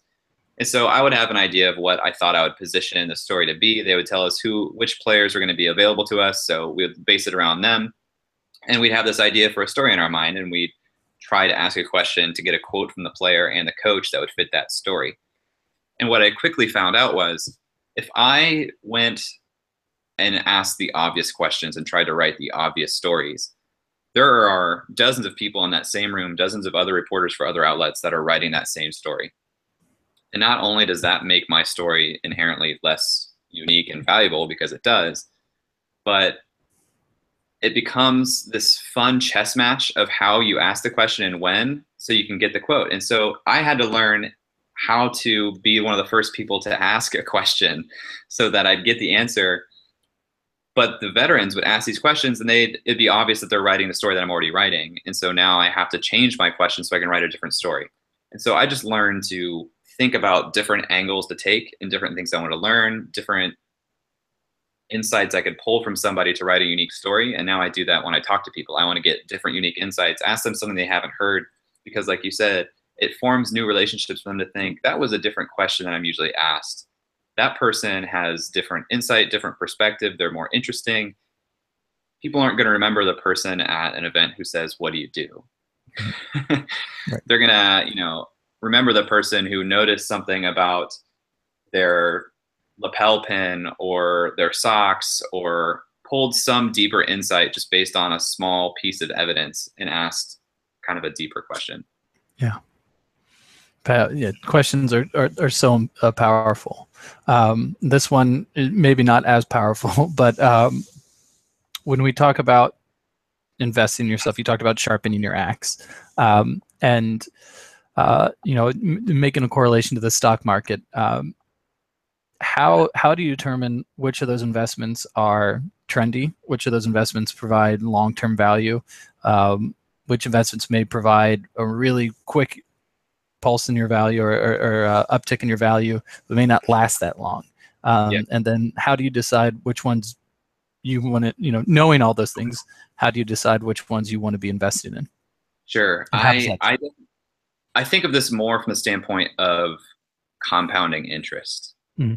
Speaker 2: And so I would have an idea of what I thought I would position the story to be. They would tell us which players were going to be available to us. So we would base it around them. And we'd have this idea for a story in our mind, and we'd try to ask a question to get a quote from the player and the coach that would fit that story. And what I quickly found out was, if I went and asked the obvious questions and tried to write the obvious stories, there are dozens of people in that same room, dozens of other reporters for other outlets that are writing that same story. And not only does that make my story inherently less unique and valuable, because it does, but it becomes this fun chess match of how you ask the question and when, so you can get the quote. And so I had to learn how to be one of the first people to ask a question so that I'd get the answer. But the veterans would ask these questions, and it'd be obvious that they're writing the story that I'm already writing. And so now I have to change my question so I can write a different story. And so I just learned to think about different angles to take and different things I want to learn, different insights I could pull from somebody to write a unique story. And now I do that when I talk to people. I want to get different unique insights, ask them something they haven't heard, because like you said, it forms new relationships for them to think, that was a different question than I'm usually asked. That person has different insight, different perspective. They're more interesting. People aren't going to remember the person at an event who says, "What do you do?" Right. They're going to, remember the person who noticed something about their lapel pin or their socks, or pulled some deeper insight just based on a small piece of evidence and asked kind of a deeper question.
Speaker 1: Yeah. Yeah, questions are so powerful. This one maybe not as powerful, but when we talk about investing in yourself, you talked about sharpening your axe, and making a correlation to the stock market. How do you determine which of those investments are trendy, which of those investments provide long-term value, which investments may provide a really quick pulse in your value or uptick in your value, but may not last that long? And then how do you decide which ones you want to, knowing all those things, how do you decide which ones you want to be invested in?
Speaker 2: Sure. I think of this more from the standpoint of compounding interest. Mm-hmm.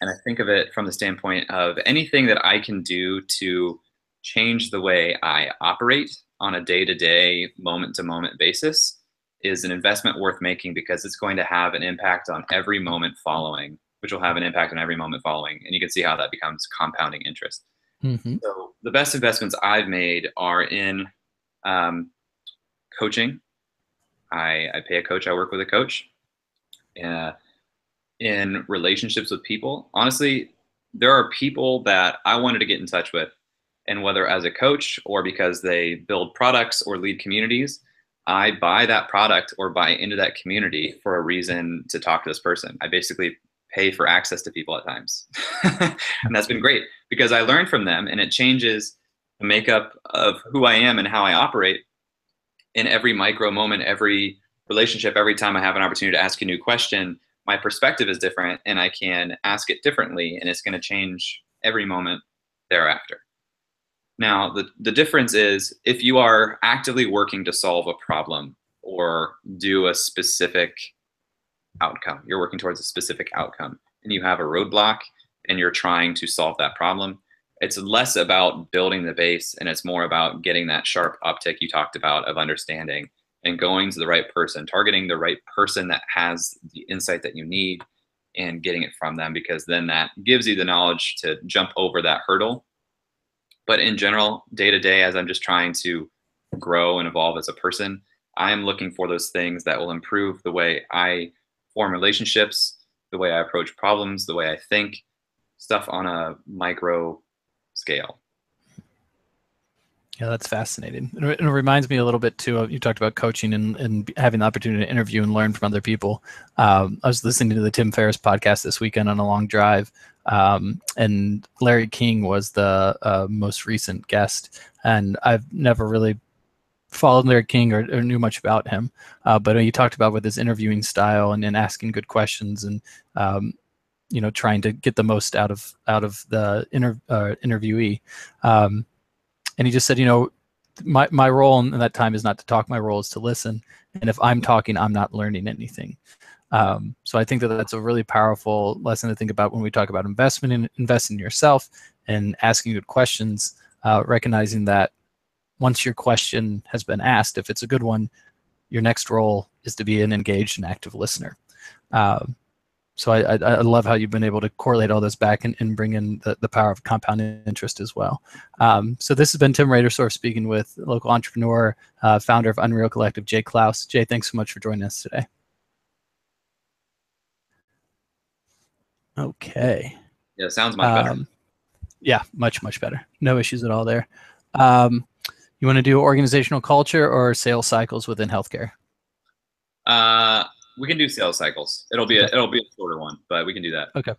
Speaker 2: And I think of it from the standpoint of anything that I can do to change the way I operate on a day-to-day, moment-to-moment basis is an investment worth making, because it's going to have an impact on every moment following, which will have an impact on every moment following. And you can see how that becomes compounding interest.
Speaker 1: Mm-hmm.
Speaker 2: So the best investments I've made are in coaching. I pay a coach. I work with a coach. In relationships with people. Honestly, there are people that I wanted to get in touch with, and whether as a coach or because they build products or lead communities, I buy that product or buy into that community for a reason to talk to this person. I basically pay for access to people at times. And that's been great because I learned from them, and it changes the makeup of who I am and how I operate in every micro moment, every relationship. Every time I have an opportunity to ask a new question, my perspective is different and I can ask it differently, and it's going to change every moment thereafter. Now, the difference is if you are actively working to solve a problem or do a specific outcome, you're working towards a specific outcome, and you have a roadblock and you're trying to solve that problem, it's less about building the base and it's more about getting that sharp uptick you talked about of understanding and going to the right person, targeting the right person that has the insight that you need and getting it from them, because then that gives you the knowledge to jump over that hurdle. But in general, day to day, as I'm just trying to grow and evolve as a person, I am looking for those things that will improve the way I form relationships, the way I approach problems, the way I think, stuff on a micro scale.
Speaker 1: Yeah, that's fascinating. And it reminds me a little bit too of, you talked about coaching and having the opportunity to interview and learn from other people. I was listening to the Tim Ferriss podcast this weekend on a long drive, and Larry King was the most recent guest. And I've never really followed Larry King or knew much about him, but he talked about with his interviewing style and asking good questions and trying to get the most out of the interviewee. And he just said, my role in that time is not to talk. My role is to listen. And if I'm talking, I'm not learning anything. So I think that that's a really powerful lesson to think about when we talk about investing in yourself and asking good questions, recognizing that once your question has been asked, if it's a good one, your next role is to be an engaged and active listener. So I love how you've been able to correlate all this back and bring in the power of compound interest as well. So this has been Tim Raderstorff speaking with local entrepreneur, founder of Unreal Collective, Jay Clouse. Jay, thanks so much for joining us today. Okay.
Speaker 2: Yeah, sounds much better.
Speaker 1: Yeah, much better. No issues at all there. You want to do organizational culture or sales cycles within healthcare?
Speaker 2: We can do sales cycles. It'll be a shorter one, but we can do that.
Speaker 1: Okay.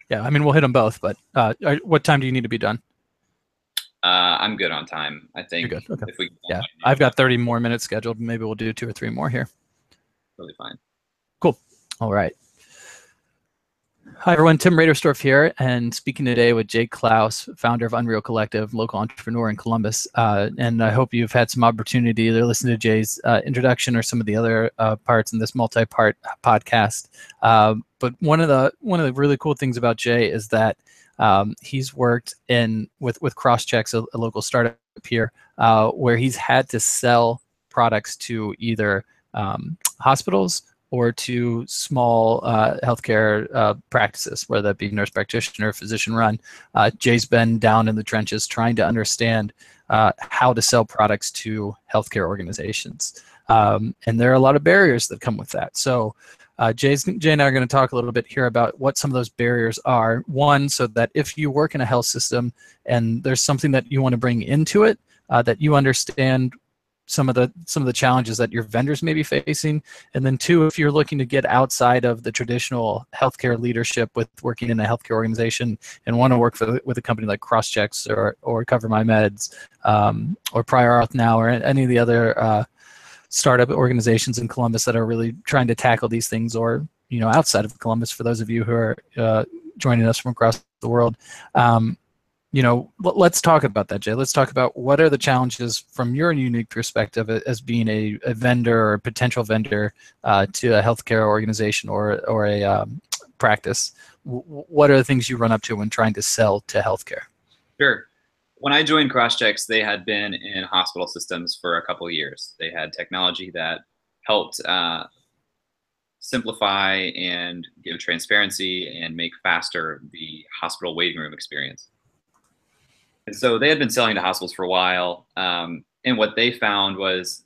Speaker 1: Yeah, I mean, we'll hit them both, but what time do you need to be done?
Speaker 2: I'm good on time. I think.
Speaker 1: You're good. Okay.
Speaker 2: If we
Speaker 1: yeah, I've got 30 more minutes scheduled. Maybe we'll do 2 or 3 more here.
Speaker 2: Really fine.
Speaker 1: Cool. All right. Hi, everyone. Tim Raderstorff here, and speaking today with Jay Clouse, founder of Unreal Collective, local entrepreneur in Columbus. And I hope you've had some opportunity to either listen to Jay's introduction or some of the other parts in this multi-part podcast. But one of the really cool things about Jay is that he's worked with CrossChecks, a local startup here, where he's had to sell products to either hospitals or to small healthcare practices, whether that be nurse practitioner, physician run. Jay's been down in the trenches trying to understand how to sell products to healthcare organizations. And there are a lot of barriers that come with that. So Jay and I are going to talk a little bit here about what some of those barriers are. One, so that if you work in a health system and there's something that you want to bring into it, that you understand some of the challenges that your vendors may be facing. And then 2, if you're looking to get outside of the traditional healthcare leadership with working in a healthcare organization and want to work with a company like CrossChecks or Cover My Meds or Prior Auth Now or any of the other startup organizations in Columbus that are really trying to tackle these things, or outside of Columbus for those of you who are joining us from across the world. Let's talk about that, Jay. Let's talk about what are the challenges from your unique perspective as being a vendor or a potential vendor to a healthcare organization or a practice. What are the things you run up to when trying to sell to healthcare?
Speaker 2: Sure. when I joined Crosschecks, they had been in hospital systems for a couple of years. They had technology that helped simplify and give transparency and make faster the hospital waiting room experience. And so they had been selling to hospitals for a while. And what they found was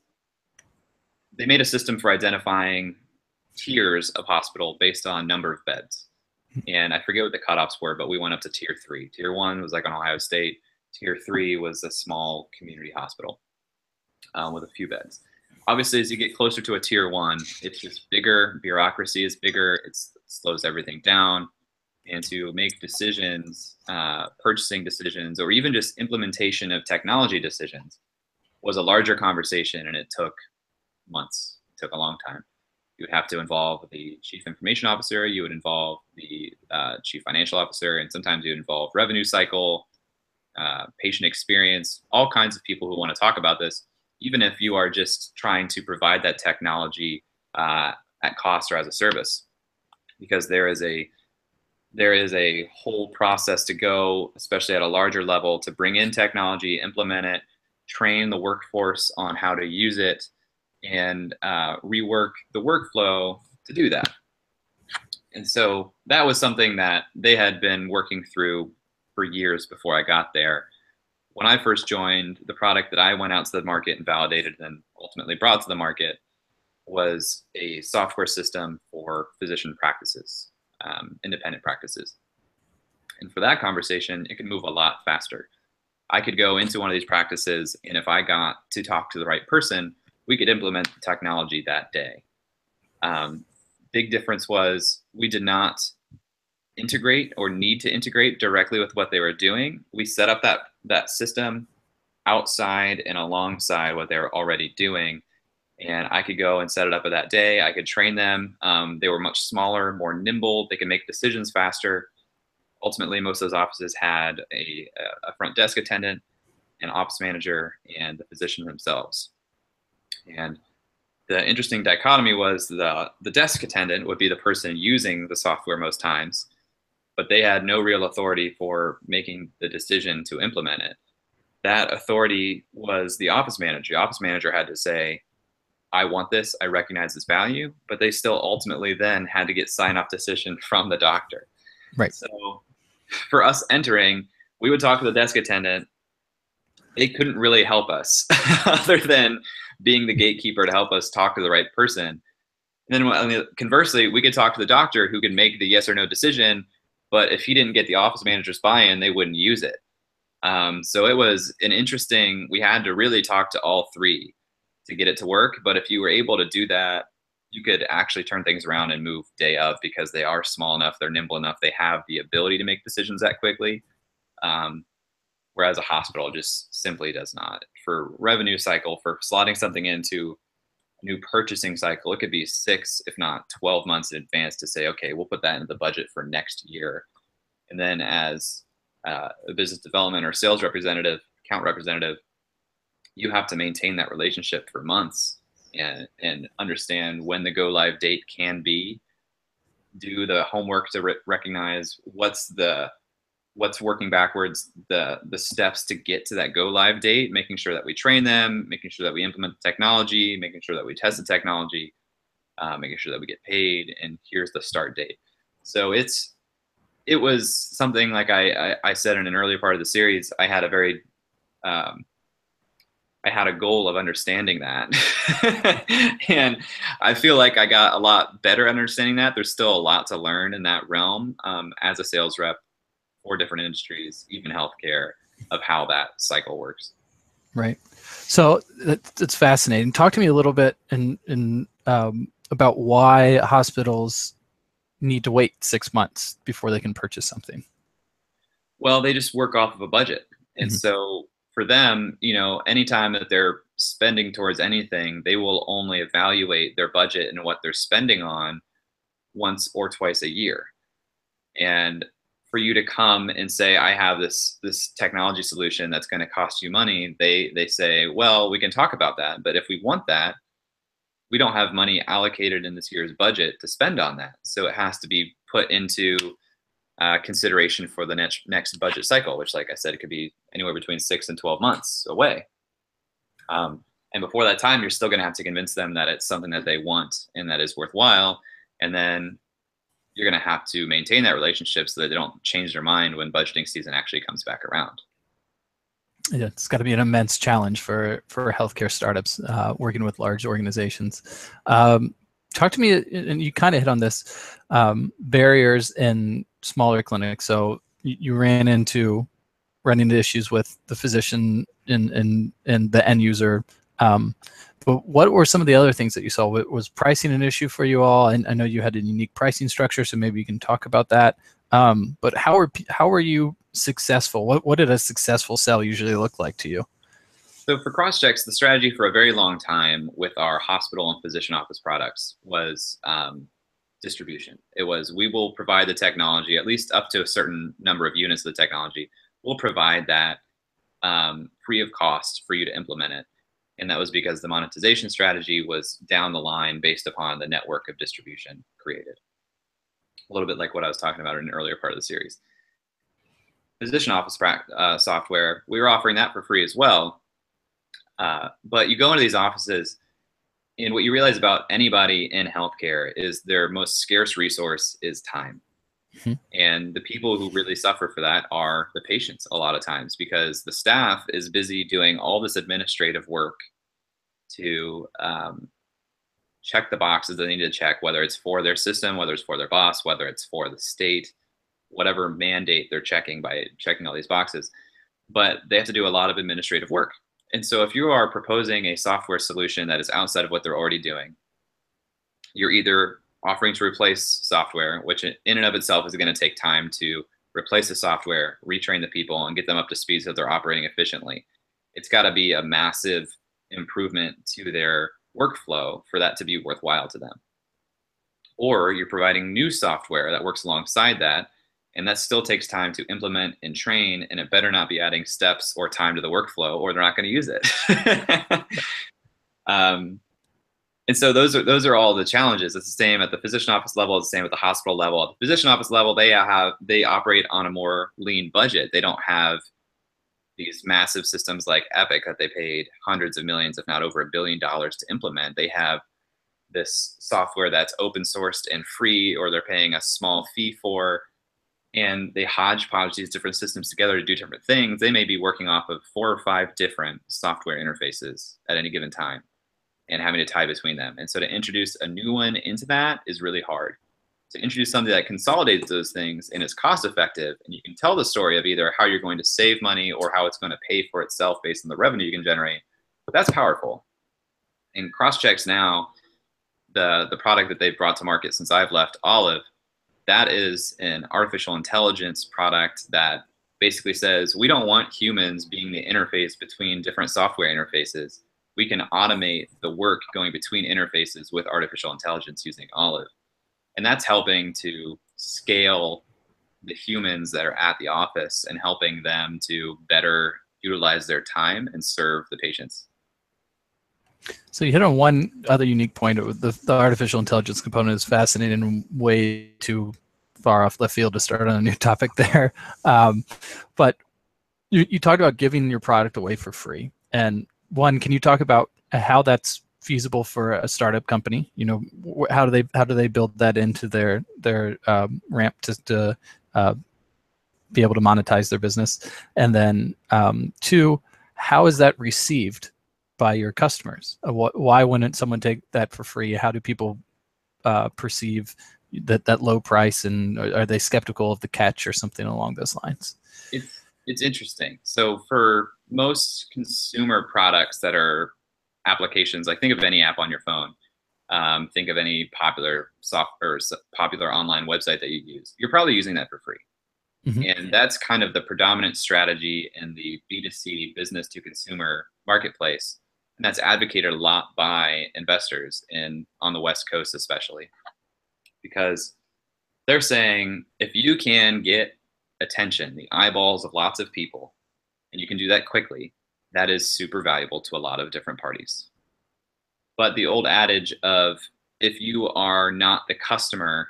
Speaker 2: they made a system for identifying tiers of hospital based on number of beds. And I forget what the cutoffs were, but we went up to tier 3. Tier 1 was like on Ohio State. Tier 3 was a small community hospital with a few beds. Obviously, as you get closer to a tier 1, it's just bigger, bureaucracy is bigger, it slows everything down. And to make decisions, purchasing decisions, or even just implementation of technology decisions was a larger conversation, and it took months. It took a long time. You would have to involve the chief information officer, you would involve the chief financial officer, and sometimes you would involve revenue cycle, patient experience, all kinds of people who want to talk about this, even if you are just trying to provide that technology at cost or as a service, because there is a whole process to go, especially at a larger level, to bring in technology, implement it, train the workforce on how to use it, and rework the workflow to do that. And so that was something that they had been working through for years before I got there. When I first joined, the product that I went out to the market and validated and ultimately brought to the market was a software system for physician practices, independent practices. And for that conversation, it could move a lot faster. I could go into one of these practices, and if I got to talk to the right person, we could implement the technology that day. Big difference was we did not integrate or need to integrate directly with what they were doing. We set up that system outside and alongside what they were already doing. And I could go and set it up that day. I could train them. They were much smaller, more nimble. They could make decisions faster. Ultimately, most of those offices had a front desk attendant, an ops manager, and the physician themselves. And the interesting dichotomy was the desk attendant would be the person using the software most times, but they had no real authority for making the decision to implement it. That authority was the office manager. The office manager had to say, I want this, I recognize this value, but they still ultimately then had to get sign-off decision from the doctor.
Speaker 1: Right.
Speaker 2: So for us entering, we would talk to the desk attendant. It couldn't really help us other than being the gatekeeper to help us talk to the right person. And then conversely, we could talk to the doctor who could make the yes or no decision, but if he didn't get the office manager's buy-in, they wouldn't use it. So it was an interesting, we had to really talk to all three to get it to work. But if you were able to do that, you could actually turn things around and move day of, because they are small enough, they're nimble enough, they have the ability to make decisions that quickly. Whereas a hospital just simply does not. For revenue cycle, for slotting something into a new purchasing cycle, it could be 6, if not 12 months in advance to say, okay, we'll put that into the budget for next year. And then as a business development or sales representative, account representative, you have to maintain that relationship for months and understand when the go live date can be, do the homework to recognize what's working backwards, the steps to get to that go live date, making sure that we train them, making sure that we implement the technology, making sure that we test the technology, making sure that we get paid, and here's the start date. So it was something like I said in an earlier part of the series, I had a goal of understanding that. And I feel like I got a lot better at understanding that. There's still a lot to learn in that realm as a sales rep for different industries, even healthcare, of how that cycle works.
Speaker 1: Right. So it's fascinating. Talk to me a little bit about why hospitals need to wait 6 months before they can purchase something.
Speaker 2: Well, they just work off of a budget. And
Speaker 1: Mm-hmm.
Speaker 2: so for them, anytime that they're spending towards anything, they will only evaluate their budget and what they're spending on once or twice a year. And for you to come and say, I have this technology solution that's going to cost you money, they say, well, we can talk about that. But if we want that, we don't have money allocated in this year's budget to spend on that. So it has to be put into consideration for the next budget cycle, which, like I said, it could be anywhere between 6 and 12 months away. And before that time, you're still going to have to convince them that it's something that they want and that is worthwhile. And then you're going to have to maintain that relationship so that they don't change their mind when budgeting season actually comes back around.
Speaker 1: Yeah, it's got to be an immense challenge for healthcare startups working with large organizations. Talk to me, and you kind of hit on this, barriers in smaller clinics. So you ran into issues with the physician and the end user. But what were some of the other things that you saw? Was pricing an issue for you all? And I know you had a unique pricing structure, so maybe you can talk about that. But how are you successful? What did a successful sell usually look like to you?
Speaker 2: So for CrossChecks, the strategy for a very long time with our hospital and physician office products was distribution. It was, we will provide the technology, at least up to a certain number of units of the technology. We'll provide that free of cost for you to implement it. And that was because the monetization strategy was down the line based upon the network of distribution created. A little bit like what I was talking about in an earlier part of the series. Physician office software, we were offering that for free as well. But you go into these offices, and what you realize about anybody in healthcare is their most scarce resource is time. Mm-hmm. And the people who really suffer for that are the patients a lot of times, because the staff is busy doing all this administrative work to check the boxes that they need to check, whether it's for their system, whether it's for their boss, whether it's for the state, whatever mandate they're checking by checking all these boxes. But they have to do a lot of administrative work. And so if you are proposing a software solution that is outside of what they're already doing, you're either offering to replace software, which in and of itself is going to take time to replace the software, retrain the people, and get them up to speed so they're operating efficiently. It's got to be a massive improvement to their workflow for that to be worthwhile to them. Or you're providing new software that works alongside that, and that still takes time to implement and train, and it better not be adding steps or time to the workflow, or they're not going to use it. And so those are all the challenges. It's the same at the physician office level. It's the same at the hospital level. At the physician office level, they operate on a more lean budget. They don't have these massive systems like Epic that they paid hundreds of millions, if not over $1 billion to implement. They have this software that's open sourced and free, or they're paying a small fee for, and they hodgepodge these different systems together to do different things. They may be working off of 4 or 5 different software interfaces at any given time and having to tie between them. And so to introduce a new one into that is really hard. To introduce something that consolidates those things and is cost effective, and you can tell the story of either how you're going to save money or how it's going to pay for itself based on the revenue you can generate, that's powerful. In CrossChecks now, the product that they've brought to market since I've left Olive, that is an artificial intelligence product that basically says, we don't want humans being the interface between different software interfaces. We can automate the work going between interfaces with artificial intelligence using Olive. And that's helping to scale the humans that are at the office and helping them to better utilize their time and serve the patients.
Speaker 1: So you hit on one other unique point. The artificial intelligence component is fascinating and way too far off left field to start on a new topic there. But you talked about giving your product away for free. And one, can you talk about how that's feasible for a startup company? You know, how do they build that into their ramp to be able to monetize their business? And then 2, how is that received by your customers? Why wouldn't someone take that for free? How do people perceive that low price, and are they skeptical of the catch or something along those lines?
Speaker 2: It's interesting. So for most consumer products that are applications, like think of any app on your phone, think of any popular software or popular online website that you use, you're probably using that for free. Mm-hmm. And that's kind of the predominant strategy in the B2C, business to consumer marketplace. And that's advocated a lot by investors on the West Coast, especially, because they're saying, if you can get attention, the eyeballs of lots of people, and you can do that quickly, that is super valuable to a lot of different parties. But the old adage of, if you are not the customer,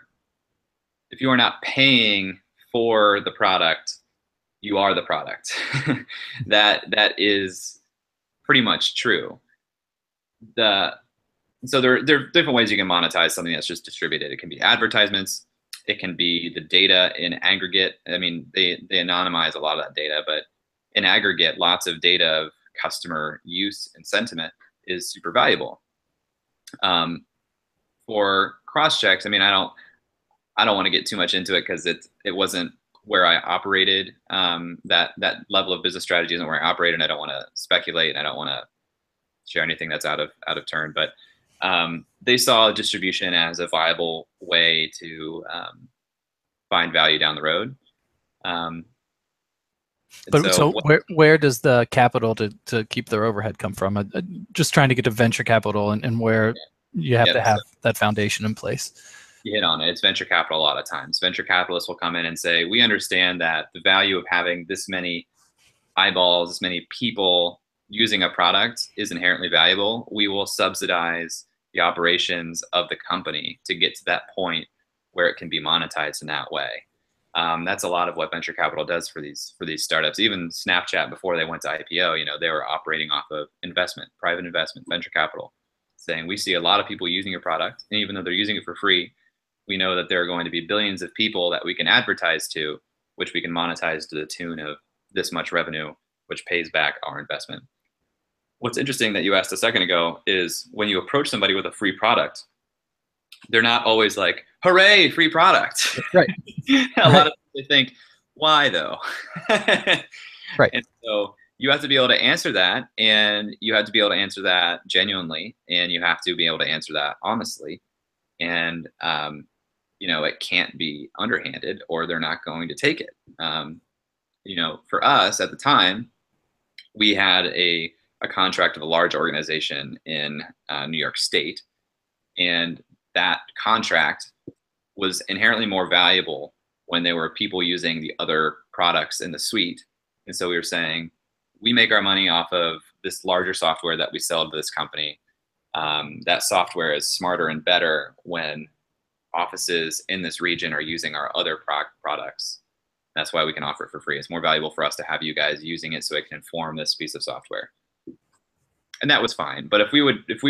Speaker 2: if you are not paying for the product, you are the product. That is pretty much true. So there are different ways you can monetize something that's just distributed. It can be advertisements. It can be the data in aggregate. I mean, they anonymize a lot of that data, but in aggregate, lots of data of customer use and sentiment is super valuable. For cross checks, I mean, I don't want to get too much into it because it wasn't where I operated. That level of business strategy isn't where I operate, and I don't want to speculate, and I don't want to share anything that's out of turn. But they saw distribution as a viable way to find value down the road.
Speaker 1: But so where does the capital to keep their overhead come from? Just trying to get to venture capital and where you have to have that foundation in place.
Speaker 2: You hit on it. It's venture capital a lot of times. Venture capitalists will come in and say, we understand that the value of having this many eyeballs, this many people using a product is inherently valuable. We will subsidize the operations of the company to get to that point where it can be monetized in that way. That's a lot of what venture capital does for these startups. Even Snapchat, before they went to IPO, they were operating off of investment, private investment, venture capital, saying we see a lot of people using your product, and even though they're using it for free, we know that there are going to be billions of people that we can advertise to, which we can monetize to the tune of this much revenue, which pays back our investment. What's interesting that you asked a second ago is when you approach somebody with a free product, they're not always like, hooray, free product.
Speaker 1: Right.
Speaker 2: A lot of people think, why though?
Speaker 1: Right.
Speaker 2: And so you have to be able to answer that, and you have to be able to answer that genuinely, and you have to be able to answer that honestly. And, it can't be underhanded, or they're not going to take it. For us at the time, we had a contract with a large organization in New York State, and that contract was inherently more valuable when there were people using the other products in the suite. And so we were saying, we make our money off of this larger software that we sell to this company. That software is smarter and better when offices in this region are using our other products. That's why we can offer it for free. It's more valuable for us to have you guys using it so it can inform this piece of software. And that was fine. But if we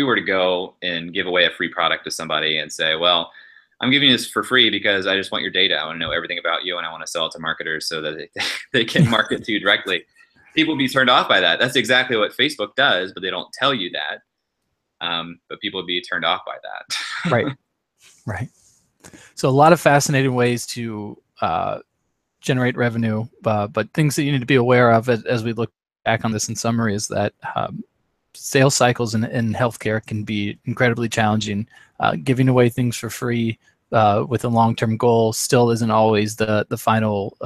Speaker 2: were to go and give away a free product to somebody and say, well, I'm giving you this for free because I just want your data. I want to know everything about you, and I want to sell it to marketers so that they can market to you directly. People would be turned off by that. That's exactly what Facebook does, but they don't tell you that. But people would be turned off by that.
Speaker 1: Right. Right. So a lot of fascinating ways to generate revenue, but things that you need to be aware of as we look back on this in summary is that sales cycles in healthcare can be incredibly challenging. Giving away things for free with a long-term goal still isn't always the final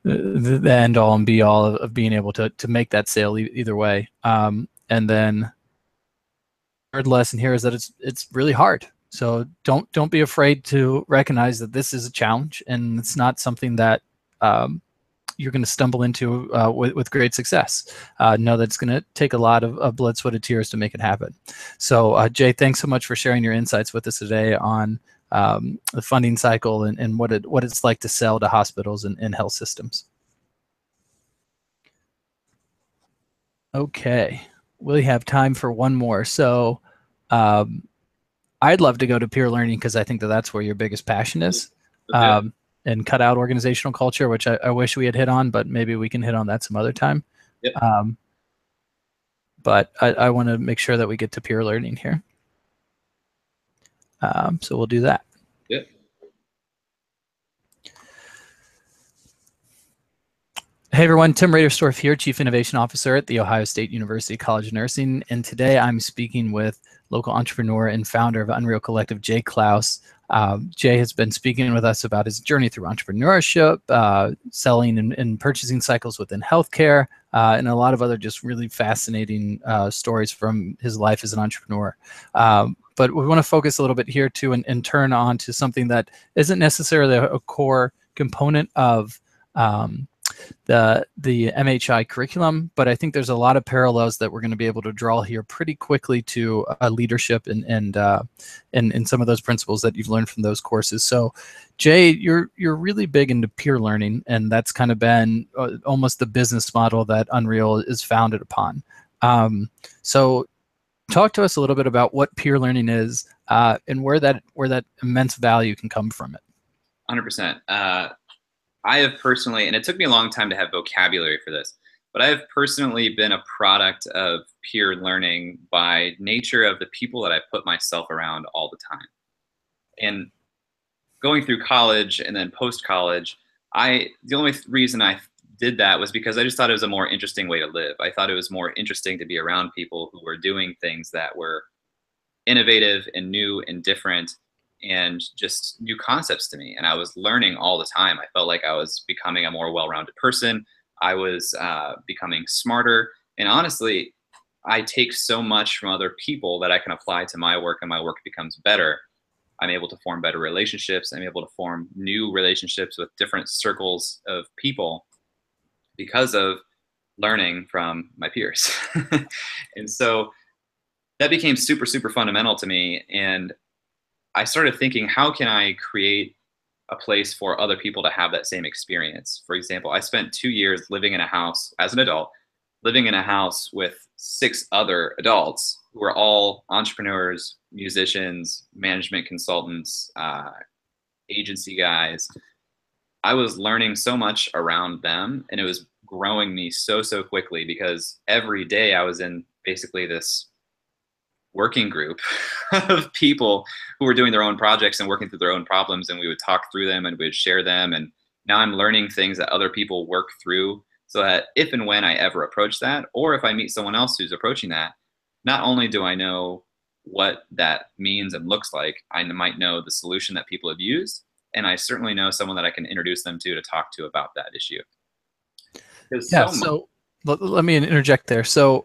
Speaker 1: the end all and be all of being able to make that sale either way. And then third lesson here is that it's really hard. So don't be afraid to recognize that this is a challenge, and it's not something that you're going to stumble into with great success. Know that it's going to take a lot of blood, sweat, and tears to make it happen. So Jay, thanks so much for sharing your insights with us today on the funding cycle and what it's like to sell to hospitals and health systems. Okay, we have time for one more. So I'd love to go to peer learning because I think that's where your biggest passion is.
Speaker 2: Okay.
Speaker 1: And cut out organizational culture, which I wish we had hit on, but maybe we can hit on that some other time.
Speaker 2: Yep.
Speaker 1: But I want to make sure that we get to peer learning here. So we'll do that.
Speaker 2: Yep.
Speaker 1: Hey everyone, Tim Raderstorff here, Chief Innovation Officer at The Ohio State University College of Nursing. And today I'm speaking with local entrepreneur and founder of Unreal Collective, Jay Clouse. Jay has been speaking with us about his journey through entrepreneurship, selling and purchasing cycles within healthcare, and a lot of other just really fascinating stories from his life as an entrepreneur. But we want to focus a little bit here too and turn on to something that isn't necessarily a core component of the MHI curriculum, but I think there's a lot of parallels that we're going to be able to draw here pretty quickly to leadership and some of those principles that you've learned from those courses. So, Jay, you're really big into peer learning, and that's kind of been almost the business model that Unreal is founded upon. So, talk to us a little bit about what peer learning is and where that immense value can come from it.
Speaker 2: 100%. I have personally, and it took me a long time to have vocabulary for this, but I have personally been a product of peer learning by nature of the people that I put myself around all the time. And going through college and then post-college, the only reason I did that was because I just thought it was a more interesting way to live. I thought it was more interesting to be around people who were doing things that were innovative and new and different and just new concepts to me. And I was learning all the time. I felt like I was becoming a more well-rounded person. I was becoming smarter. And honestly, I take so much from other people that I can apply to my work, and my work becomes better. I'm able to form better relationships. I'm able to form new relationships with different circles of people because of learning from my peers. And so that became super, super fundamental to me. And I started thinking, how can I create a place for other people to have that same experience? For example, I spent 2 years living in a house as an adult, living in a house with 6 other adults who were all entrepreneurs, musicians, management consultants, agency guys. I was learning so much around them, and it was growing me so, so quickly because every day I was in basically this working group of people who were doing their own projects and working through their own problems, and we would talk through them and we would share them. And now I'm learning things that other people work through, so that if and when I ever approach that, or if I meet someone else who's approaching that, not only do I know what that means and looks like, I might know the solution that people have used, and I certainly know someone that I can introduce them to talk to about that issue.
Speaker 1: Yeah, so let me interject there. So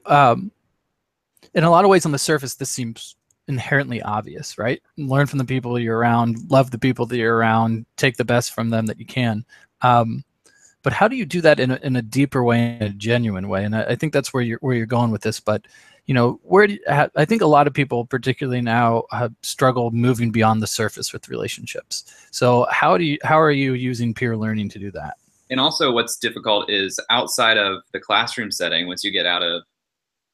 Speaker 1: in a lot of ways on the surface, this seems inherently obvious, right? Learn from the people you're around, love the people that you're around, take the best from them that you can. But how do you do that in a deeper way, in a genuine way? And I think that's where you're going with this. But you know, I think a lot of people, particularly now, have struggled moving beyond the surface with relationships. So how are you using peer learning to do that?
Speaker 2: And also, what's difficult is outside of the classroom setting, once you get out of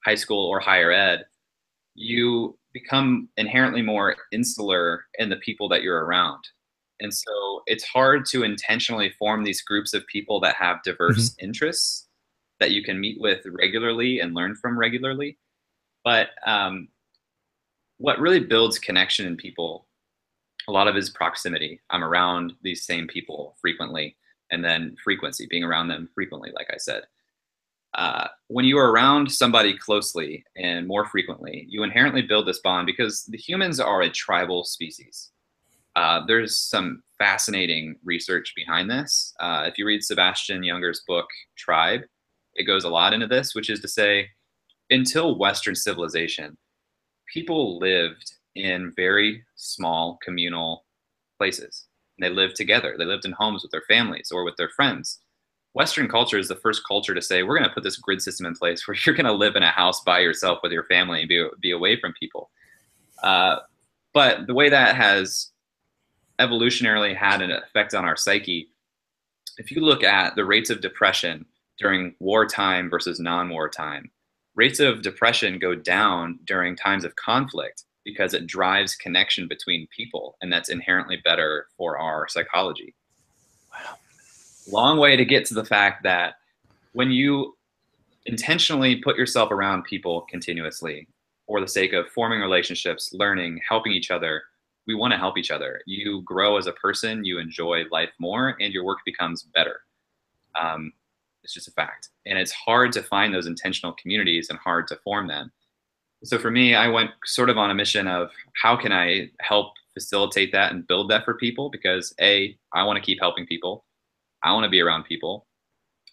Speaker 2: high school or higher ed, you become inherently more insular in the people that you're around. And so it's hard to intentionally form these groups of people that have diverse interests that you can meet with regularly and learn from regularly. But what really builds connection in people, a lot of it is proximity. I'm around these same people frequently, and then frequency, being around them frequently, like I said. When you are around somebody closely and more frequently, you inherently build this bond because the humans are a tribal species. There's some fascinating research behind this. If you read Sebastian Junger's book, Tribe, it goes a lot into this, which is to say, until Western civilization, people lived in very small communal places. And they lived together. They lived in homes with their families or with their friends. Western culture is the first culture to say, we're going to put this grid system in place where you're going to live in a house by yourself with your family and be away from people. But the way that has evolutionarily had an effect on our psyche, if you look at the rates of depression during wartime versus non-wartime, rates of depression go down during times of conflict because it drives connection between people, and that's inherently better for our psychology.
Speaker 1: Wow.
Speaker 2: Long way to get to the fact that when you intentionally put yourself around people continuously for the sake of forming relationships, learning, helping each other, we want to help each other. You grow as a person, you enjoy life more, and your work becomes better. It's just a fact. And it's hard to find those intentional communities and hard to form them. So for me, I went sort of on a mission of how can I help facilitate that and build that for people? Because I want to keep helping people. I want to be around people.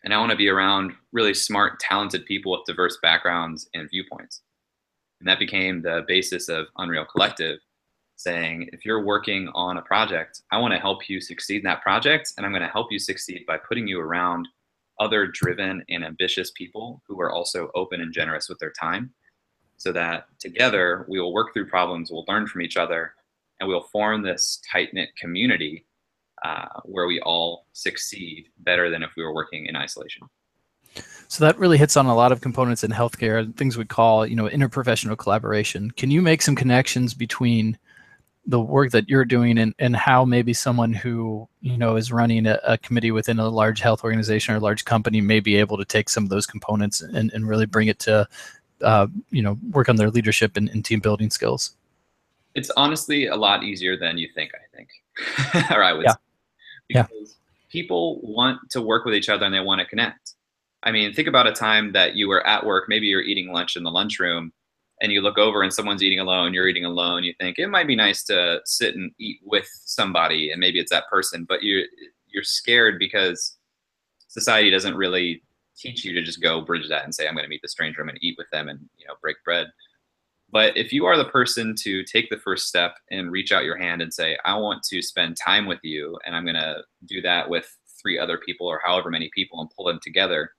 Speaker 2: And I want to be around really smart, talented people with diverse backgrounds and viewpoints. And that became the basis of Unreal Collective, saying, if you're working on a project, I want to help you succeed in that project. And I'm going to help you succeed by putting you around other driven and ambitious people who are also open and generous with their time, so that together we will work through problems, we'll learn from each other, and we'll form this tight-knit community where we all succeed better than if we were working in isolation.
Speaker 1: So that really hits on a lot of components in healthcare, things we call, interprofessional collaboration. Can you make some connections between the work that you're doing and how maybe someone who, is running a committee within a large health organization or a large company may be able to take some of those components and really bring it to, work on their leadership and team building skills?
Speaker 2: It's honestly a lot easier than you think, I think. Or I would say. Because people want to work with each other and they want to connect. I mean, think about a time that you were at work, maybe you're eating lunch in the lunchroom, and you look over and someone's eating alone, you're eating alone, you think it might be nice to sit and eat with somebody, and maybe it's that person, but you're scared because society doesn't really teach you to just go bridge that and say, I'm going to meet the stranger, I'm going to eat with them and break bread. But if you are the person to take the first step and reach out your hand and say, I want to spend time with you, and I'm going to do that with 3 other people or however many people and pull them together,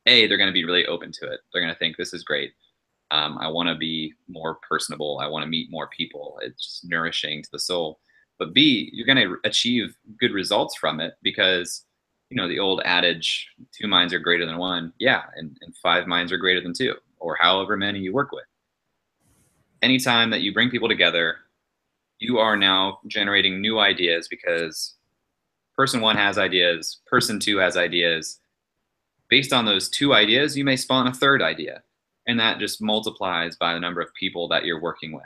Speaker 2: they're going to be really open to it. They're going to think this is great. I want to be more personable. I want to meet more people. It's just nourishing to the soul. But B, you're going to achieve good results from it because, the old adage, 2 minds are greater than 1. Yeah, and 5 minds are greater than 2, or however many you work with. Anytime that you bring people together, you are now generating new ideas because person 1 has ideas, person 2 has ideas. Based on those 2 ideas, you may spawn a 3rd idea, and that just multiplies by the number of people that you're working with.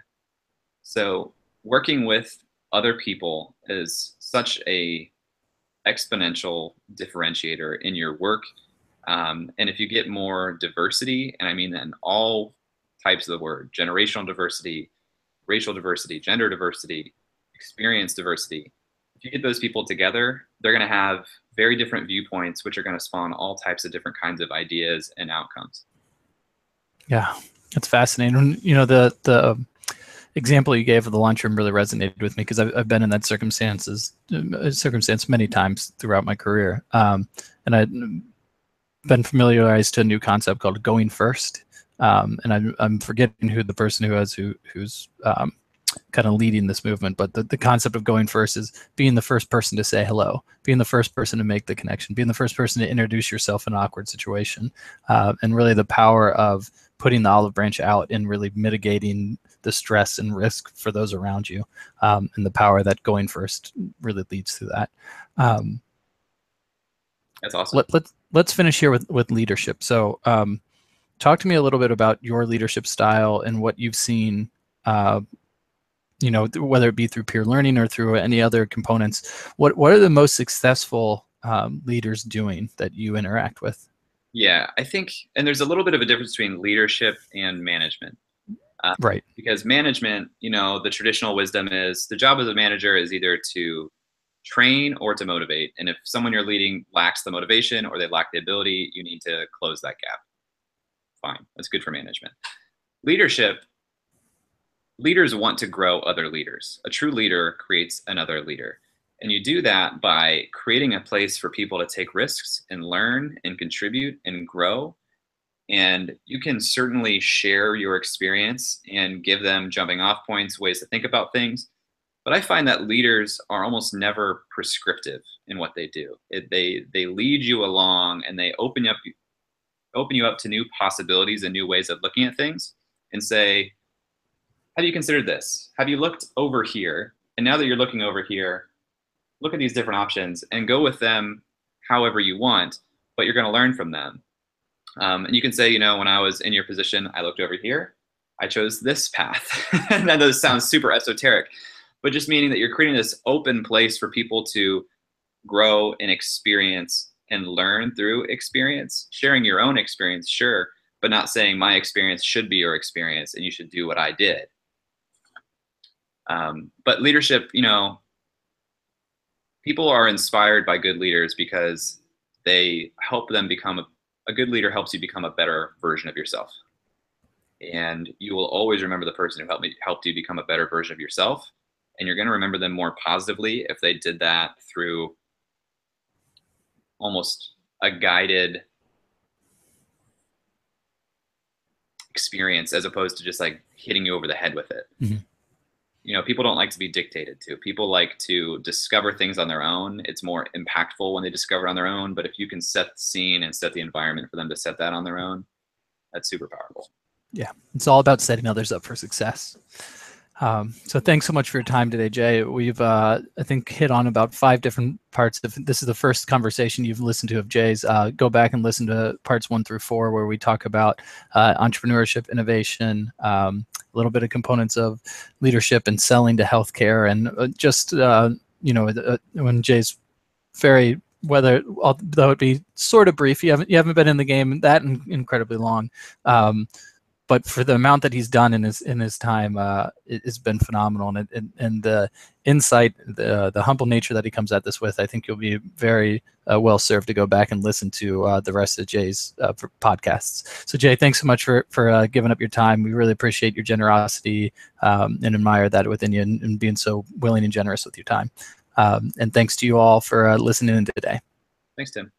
Speaker 2: So working with other people is such a exponential differentiator in your work. And if you get more diversity, and I mean that in all types of the word, generational diversity, racial diversity, gender diversity, experience diversity, if you get those people together, they're going to have very different viewpoints, which are going to spawn all types of different kinds of ideas and outcomes.
Speaker 1: Yeah, that's fascinating. The example you gave of the lunchroom really resonated with me because I've been in that circumstance many times throughout my career. And I've been familiarized to a new concept called going first. And I'm forgetting who the person who's kind of leading this movement, but the concept of going first is being the first person to say hello, being the first person to make the connection, being the first person to introduce yourself in an awkward situation, and really the power of putting the olive branch out and really mitigating the stress and risk for those around you, and the power that going first really leads to that.
Speaker 2: That's awesome.
Speaker 1: Let's finish here with leadership. So talk to me a little bit about your leadership style and what you've seen, whether it be through peer learning or through any other components. What are the most successful leaders doing that you interact with?
Speaker 2: Yeah, I think, and there's a little bit of a difference between leadership and management.
Speaker 1: Right.
Speaker 2: Because management, the traditional wisdom is the job of the manager is either to train or to motivate. And if someone you're leading lacks the motivation or they lack the ability, you need to close that gap. Fine, that's good for management. Leadership, leaders want to grow other leaders. A true leader creates another leader. And you do that by creating a place for people to take risks and learn and contribute and grow. And you can certainly share your experience and give them jumping off points, ways to think about things. But I find that leaders are almost never prescriptive in what they do. They lead you along and they open you up to new possibilities and new ways of looking at things and say, have you considered this? Have you looked over here? And now that you're looking over here, look at these different options and go with them however you want, but you're going to learn from them. And you can say, when I was in your position, I looked over here, I chose this path. And that does sound super esoteric, but just meaning that you're creating this open place for people to grow and experience and learn through experience, sharing your own experience, sure, but not saying my experience should be your experience and you should do what I did. But leadership, people are inspired by good leaders because they help them become a good leader helps you become a better version of yourself. And you will always remember the person who helped you become a better version of yourself. And you're going to remember them more positively if they did that through almost a guided experience as opposed to just like hitting you over the head with it.
Speaker 1: Mm-hmm.
Speaker 2: You know, people don't like to be dictated to. People like to discover things on their own. It's more impactful when they discover on their own. But if you can set the scene and set the environment for them to set that on their own, that's super powerful.
Speaker 1: Yeah, it's all about setting others up for success. So thanks so much for your time today, Jay. We've, I think, hit on about 5 different parts. If this is the first conversation you've listened to of Jay's, go back and listen to parts 1 through 4, where we talk about entrepreneurship, innovation, a little bit of components of leadership and selling to healthcare, and just, when Jay's very, although it be sort of brief, you haven't been in the game that incredibly long. But for the amount that he's done in his time, it's been phenomenal, and the insight, the humble nature that he comes at this with, I think you'll be very well served to go back and listen to the rest of Jay's podcasts. So Jay, thanks so much for giving up your time. We really appreciate your generosity and admire that within you, and being so willing and generous with your time. And thanks to you all for listening in today.
Speaker 2: Thanks, Tim.